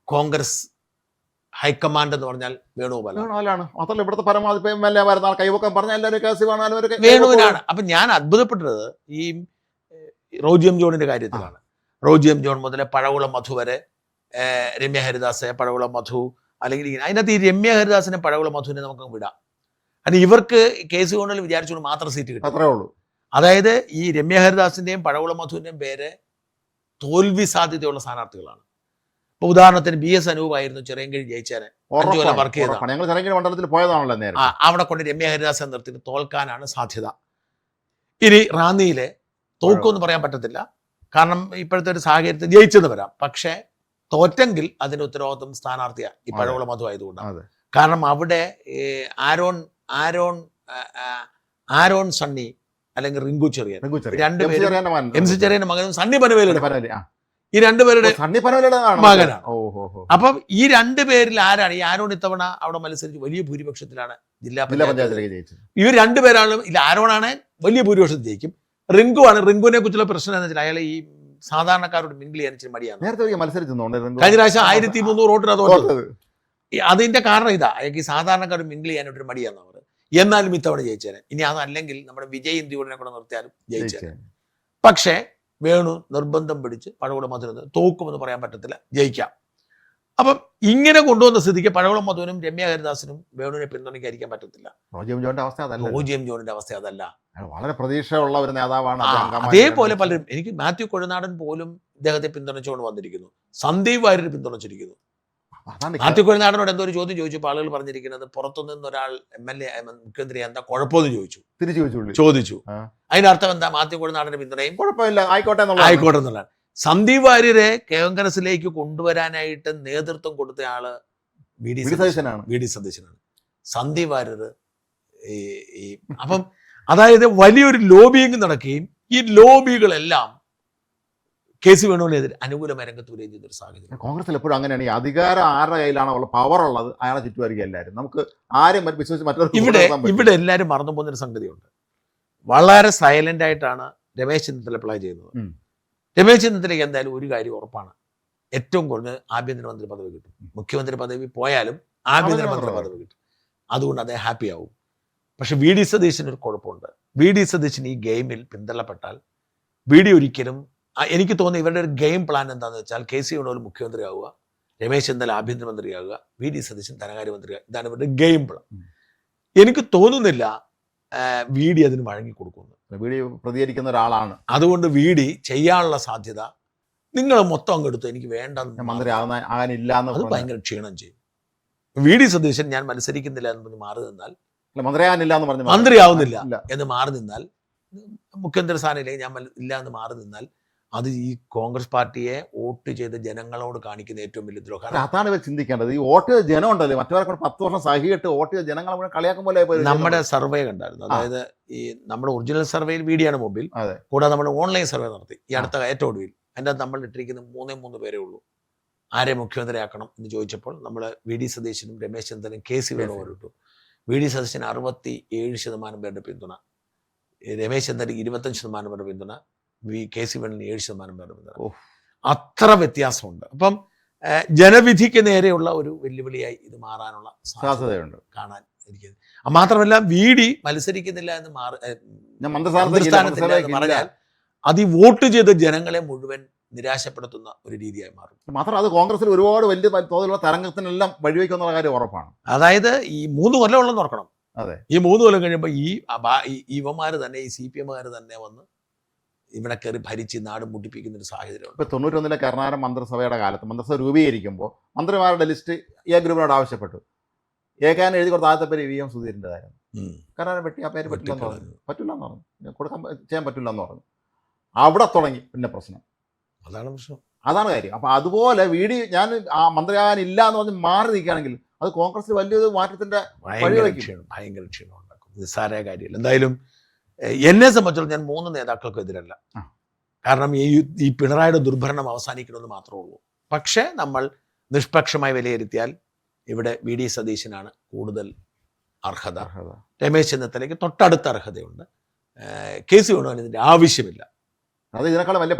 കോൺഗ്രസ് ഹൈക്കമാൻഡ് എന്ന് പറഞ്ഞാൽ വേണുഗോപാലാണ്. മാത്രമല്ല ഇവിടുത്തെ പരമാവധി കൈവക്കാൻ പറഞ്ഞ എല്ലാവരും വേണുവിനാണ്. അപ്പൊ ഞാൻ അത്ഭുതപ്പെട്ടത് ഈ റോജി എം ജോണിന്റെ കാര്യത്തിലാണ്. റോജി എം ജോൺ മുതൽ പഴകുളം മധു വരെ, രമ്യ ഹരിദാസ്, പഴകുളം മധു, അല്ലെങ്കിൽ അതിനകത്ത് ഈ രമ്യ ഹരിദാസിനെ പഴകുളം മധുവിനെ നമുക്ക് വിടാം. കാരണം ഇവർക്ക് KC വേണുവിൽ വിചാരിച്ചുകൊണ്ട് മാത്രം സീറ്റ് കിട്ടും, അത്രേ ഉള്ളൂ. അതായത് ഈ രമ്യ ഹരിദാസിന്റെയും പഴകുളം മധുവിന്റെയും പേര് തോൽവി സാധ്യതയുള്ള സ്ഥാനാർത്ഥികളാണ്. ഇപ്പൊ ഉദാഹരണത്തിന് BS അനൂപായിരുന്നു ചിറയൻകീഴ് ജയിച്ചേനെ, 5 കൊല്ലം വർക്ക് ചെയ്ത അവിടെ കൊണ്ട് രമ്യ ഹരിദാസൻ നിർത്തിയിട്ട് തോൽക്കാനാണ് സാധ്യത. ഇനി റാന്നിയിലെ തോക്കുമെന്ന് പറയാൻ പറ്റത്തില്ല, കാരണം ഇപ്പോഴത്തെ ഒരു സാഹചര്യത്തിൽ ജയിച്ചെന്ന് വരാം. പക്ഷെ തോറ്റെങ്കിൽ അതിന്റെ ഉത്തരവാദിത്വം സ്ഥാനാർത്ഥിയാണ് ഈ പഴകുളം മധു ആയതുകൊണ്ടാണ്. കാരണം അവിടെ ആരോൺ സണ്ണി അല്ലെങ്കിൽ റിങ്കു ചെറിയൻ, രണ്ടുപേരും MC ചെറിയന്റെ മകനും സണ്ണി പനവേലിന്റെ ഈ രണ്ടുപേരുടെ മകനാണ്. അപ്പം ഈ രണ്ടുപേരിൽ ആരാണ് ഈ ആരോൺ ഇത്തവണ അവിടെ മത്സരിച്ച് വലിയ ഭൂരിപക്ഷത്തിലാണ് ജില്ലാ പഞ്ചായത്തിൽ ജയിച്ചത്. ഇവർ രണ്ടുപേരാണ്. ഇല്ല, ആരോണാണ് വലിയ ഭൂരിപക്ഷത്തിൽ ജയിക്കും. റിങ്കു ആണ്. റിങ്കുവിനെ കുറിച്ചുള്ള പ്രശ്നം എന്ന് വെച്ചാൽ അയാൾ ഈ സാധാരണക്കാരോട് മിങ്കിൾ ചെയ്യാൻ ഇച്ചിരി മടിയാണ്. കഴിഞ്ഞ പ്രാവശ്യം 1300 വോട്ടിന് തോറ്റത്. അതിന്റെ കാരണം ഇതാ, അയാൾക്ക് ഈ സാധാരണക്കാരോട് മിങ്കിൾ ചെയ്യാനൊരു മടിയാന്ന് അവർ. എന്നാലും ഇത്തവണ ജയിച്ചേനെ. ഇനി അതല്ലെങ്കിൽ നമ്മുടെ വിജയ് ഇന്ത്യയോടെ കൂടെ നിർത്തിയാലും ജയിച്ചേനെ. പക്ഷേ വേണു നിർബന്ധം പിടിച്ച് പഴകുളം മധുവിന് തോക്കുമെന്ന് പറയാൻ പറ്റത്തില്ല, ജയിക്കാം. അപ്പം ഇങ്ങനെ കൊണ്ടുവന്ന സ്ഥിതിക്ക് പഴകുളം മധുവിനും രമ്യ ഹരിദാസിനും വേണുവിനെ പിന്തുണയ്ക്കാതിരിക്കാൻ പറ്റത്തില്ല. റോജി എം ജോണിന്റെ അവസ്ഥ അതല്ല. വളരെ പ്രതീക്ഷയുള്ള ഒരു നേതാവാണ്. അതേപോലെ പലരും, എനിക്ക് മാത്യു കൊഴുനാടൻ പോലും ഇദ്ദേഹത്തെ പിന്തുണച്ചുകൊണ്ട് വന്നിരിക്കുന്നു. സന്ദീപ് വാര്യർ പിന്തുണച്ചിരിക്കുന്നു. മാത്യു കൊഴുനാടനോട് എന്തോ ഒരു ചോദ്യം ചോദിച്ചപ്പോൾ ആളുകൾ പറഞ്ഞിരിക്കുന്നത് പുറത്തുനിന്ന് ഒരാൾ MLA മുഖ്യമന്ത്രി എന്താ കുഴപ്പമെന്ന് ചോദിച്ചു. അതിനർത്ഥം എന്താ? മാത്യു കൊഴുനാടന്റെ പിന്തുണയും കുഴപ്പമില്ല, ആയിക്കോട്ടെ എന്നുള്ളതാണ്. സന്ദീപ് വാര്യരെ കോൺഗ്രസിലേക്ക് കൊണ്ടുവരാനായിട്ട് നേതൃത്വം കൊടുത്ത ആള് VD സതീശനാണ്. സന്ദീപ് വാര്യർ അപ്പം അതായത് വലിയൊരു ലോബിയിങ് നടക്കുകയും ഈ ലോബികളെല്ലാം KC വേണുവിനെതിരെ അനുകൂലമായ രംഗത്ത് വരികയും ചെയ്തൊരു സാഹചര്യം. കോൺഗ്രസിൽ എപ്പോഴും അങ്ങനെയാണ്. ഈ അധികാരം ആരുടെ കയ്യിലാണ് ഉള്ള പവർ ഉള്ളത് അയാളെ ചുറ്റുമായിരിക്കും എല്ലാവരും. നമുക്ക് ആരും വിശ്വസിച്ച് ഇവിടെ എല്ലാവരും മറന്നു പോകുന്നൊരു സംഗതിയുണ്ട്. വളരെ സൈലന്റ് ആയിട്ടാണ് രമേശ് ചെന്നിത്തല അപ്ലൈ ചെയ്യുന്നത്. രമേശ് ചെന്നിത്തലയ്ക്ക് എന്തായാലും ഒരു കാര്യം ഉറപ്പാണ്, ഏറ്റവും കുറഞ്ഞ ആഭ്യന്തരമന്ത്രി പദവി കിട്ടും. മുഖ്യമന്ത്രി പദവി പോയാലും ആഭ്യന്തരമന്ത്രി പദവി കിട്ടും. അതുകൊണ്ട് അദ്ദേഹം ഹാപ്പി ആവും. പക്ഷെ VD സതീശന് ഒരു കുഴപ്പമുണ്ട്. VD സതീശൻ ഈ ഗെയിമിൽ പിന്തള്ളപ്പെട്ടാൽ VD ഒരിക്കലും, എനിക്ക് തോന്നുന്നു ഇവരുടെ ഒരു ഗെയിം പ്ലാൻ എന്താണെന്ന് വെച്ചാൽ KC വേണുഗോപാൽ മുഖ്യമന്ത്രി ആവുക, രമേശ് ചെന്നിത്തല ആഭ്യന്തരമന്ത്രിയാവുക, VD സതീശൻ ധനകാര്യമന്ത്രിയാവുക. ഇതാണ് ഇവരുടെ ഗെയിം പ്ലാൻ. എനിക്ക് തോന്നുന്നില്ല വി ഡി അതിന് വഴങ്ങിക്കൊടുക്കുന്നു. വി ഡി പ്രതികരിക്കുന്ന ഒരാളാണ്. അതുകൊണ്ട് വി ഡി ചെയ്യാനുള്ള സാധ്യത നിങ്ങൾ മൊത്തം അങ്ങെടുത്ത് എനിക്ക് വേണ്ട മന്ത്രി ആകാനില്ല അത് ഭയങ്കര ക്ഷീണം ചെയ്യും. വി ഡി സതീശൻ ഞാൻ മത്സരിക്കുന്നില്ല എന്ന് പറഞ്ഞ് മാറി നിന്നാൽ, മന്ത്രിയാകുന്നില്ല എന്ന് പറഞ്ഞു മന്ത്രിയാവുന്നില്ല എന്ന് മാറി നിന്നാൽ, മുഖ്യമന്ത്രി സ്ഥാനത്തിലേക്ക് ഞാൻ ഇല്ല എന്ന് മാറി നിന്നാൽ അത് ഈ കോൺഗ്രസ് പാർട്ടിയെ വോട്ട് ചെയ്ത് ജനങ്ങളോട് കാണിക്കുന്ന ഏറ്റവും വലിയ ദ്രോഹം. അതാണ് ഇവർ ചിന്തിക്കേണ്ടത്. ഈ വോട്ട് ചെയ്ത ജനം ഉണ്ടല്ലോ, മറ്റവരെ 10 വർഷം സഹിയിട്ട് വോട്ട് ചെയ്ത ജനങ്ങളെ മുഴുവൻ കളിയാക്കും പോലെ. നമ്മുടെ സർവേ കണ്ടായിരുന്നു. അതായത് ഈ നമ്മുടെ ഒറിജിനൽ സർവേയിൽ വീഡിയോയാണ് മുമ്പിൽ, കൂടാതെ നമ്മൾ ഓൺലൈൻ സർവേ നടത്തി ഈ അടുത്ത ഏറ്റവും ഒടുവിൽ. അതിൻ്റെ നമ്മൾ ഇട്ടിരിക്കുന്ന 3 പേരേ ഉള്ളൂ. ആരെ മുഖ്യമന്ത്രിയാക്കണം എന്ന് ചോദിച്ചപ്പോൾ നമ്മൾ വി ഡി സതീശനും രമേശ് ചെന്നിത്തലയും കെ സി വേണുഗോപാലും ഇട്ടു. വി ഡി സതീശന് 67% പേരുടെ പിന്തുണ, രമേശ് ചെന്നിത്തല 25% പേരുടെ പിന്തുണ, കെ സി വേണുവിന് 7% പേരുടെ പിന്തുണ. അത്ര വ്യത്യാസമുണ്ട്. അപ്പം ജനവിധിക്ക് നേരെയുള്ള ഒരു വെല്ലുവിളിയായി ഇത് മാറാനുള്ള സാധ്യതയുണ്ട് കാണാൻ ഇരിക്കുന്നത്. മാത്രമല്ല വി ഡി മത്സരിക്കുന്നില്ല എന്ന് മന്ത്രിസ്ഥാനത്തില്ല എന്ന് പറഞ്ഞാൽ അത് ഈ വോട്ട് ചെയ്ത ജനങ്ങളെ മുഴുവൻ നിരാശപ്പെടുത്തുന്ന ഒരു രീതിയായി മാറും. മാത്രം അത് കോൺഗ്രസിൽ ഒരുപാട് വലിയ തോതിലുള്ള തരംഗത്തിനെല്ലാം വഴിവെക്കുന്ന കാര്യം ഉറപ്പാണ്. അതായത് ഈ 3 കൊല്ലം ഓർക്കണം. അതെ, ഈ 3 കൊല്ലം കഴിയുമ്പോൾ ഈ ഇവന്മാർ തന്നെ, ഈ CPM-കാർ തന്നെ വന്ന് ഇവിടെ കയറി ഭരിച്ച് നാട് മുട്ടിപ്പിക്കുന്ന ഒരു സാഹചര്യം. ഇപ്പോൾ 91-ലെ കർണാടക മന്ത്രിസഭയുടെ കാലത്ത് മന്ത്രിസഭ രൂപീകരിക്കുമ്പോൾ മന്ത്രിമാരുടെ ലിസ്റ്റ് എ ഗ്രൂപ്പിനോട് ആവശ്യപ്പെട്ടു. ഏക്കാൻ എഴുതി കൊടുത്ത ആദ്യത്തെ പേര് VM സുധീരൻ്റെതായിരുന്നു. കർണാടക പെട്ടി ആ പേര് പറ്റില്ലെന്ന് പറഞ്ഞു, കൊടുക്കാൻ ചെയ്യാൻ പറ്റില്ലെന്ന് പറഞ്ഞു. അവിടെ തുടങ്ങി പിന്നെ പ്രശ്നം. അതാണ് കാര്യം. അപ്പം അതുപോലെ വി ഡി ഞാൻ മന്ത്രിയാകാനില്ല എന്ന് പറഞ്ഞ് മാറി നിൽക്കുകയാണെങ്കിൽ അത് കോൺഗ്രസ് വലിയൊരു മാറ്റത്തിന്റെ ഭയങ്കര ക്ഷീണം ഉണ്ടാക്കും. നിസ്സാര കാര്യമില്ല. എന്തായാലും എന്നെ സംബന്ധിച്ചിടത്തോളം ഞാൻ 3 നേതാക്കൾക്കും എതിരല്ല. കാരണം ഈ പിണറായിയുടെ ദുർഭരണം അവസാനിക്കണമെന്ന് മാത്രമേ ഉള്ളൂ. പക്ഷേ നമ്മൾ നിഷ്പക്ഷമായി വിലയിരുത്തിയാൽ ഇവിടെ വി ഡി സതീശനാണ് കൂടുതൽ അർഹത. രമേശ് ചെന്നിത്തലയ്ക്ക് തൊട്ടടുത്ത അർഹതയുണ്ട്. കെ സി വേണുവിന് ഇതിൻ്റെ ആവശ്യമില്ല. അത് ഇതിനേക്കാളും വലിയ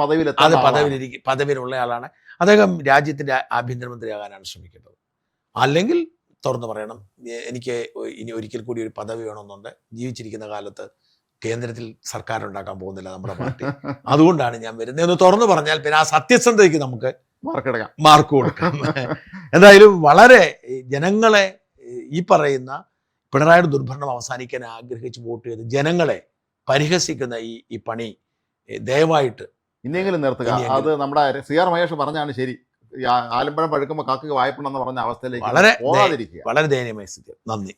പദവിയിലുള്ള ആളാണ്. അദ്ദേഹം രാജ്യത്തിൻ്റെ ആഭ്യന്തരമന്ത്രിയാകാനാണ് ശ്രമിക്കേണ്ടത്. അല്ലെങ്കിൽ തുറന്നു പറയണം, എനിക്ക് ഇനി ഒരിക്കൽ കൂടി ഒരു പദവി വേണമെന്നുണ്ട്. ജീവിച്ചിരിക്കുന്ന കാലത്ത് കേന്ദ്രത്തിൽ സർക്കാർ ഉണ്ടാക്കാൻ പോകുന്നില്ല നമ്മുടെ പാർട്ടി, അതുകൊണ്ടാണ് ഞാൻ വരുന്നതെന്ന് തുറന്നു പറഞ്ഞാൽ പിന്നെ ആ സത്യസന്ധതയ്ക്ക് നമുക്ക് മാർക്ക് കൊടുക്കാം. എന്തായാലും വളരെ ജനങ്ങളെ ഈ പറയുന്ന പിണറായിയുടെ ദുർഭരണം അവസാനിക്കാൻ ആഗ്രഹിച്ച് വോട്ട് ചെയ്ത് ജനങ്ങളെ പരിഹസിക്കുന്ന ഈ പണി ദയവായിട്ട് ഇനിയെങ്കിലും നിർത്തുക. അത് നമ്മുടെ CR മഹേഷ് പറഞ്ഞാണ് ശരി. ആലമ്പഴം പഴുക്കുമ്പോൾ കാക്കയ്ക്ക് വായ്പണെന്ന് പറഞ്ഞ അവസ്ഥയിലേക്ക് വളരെ ദയനീയമായ സ്ഥിതി. നന്ദി.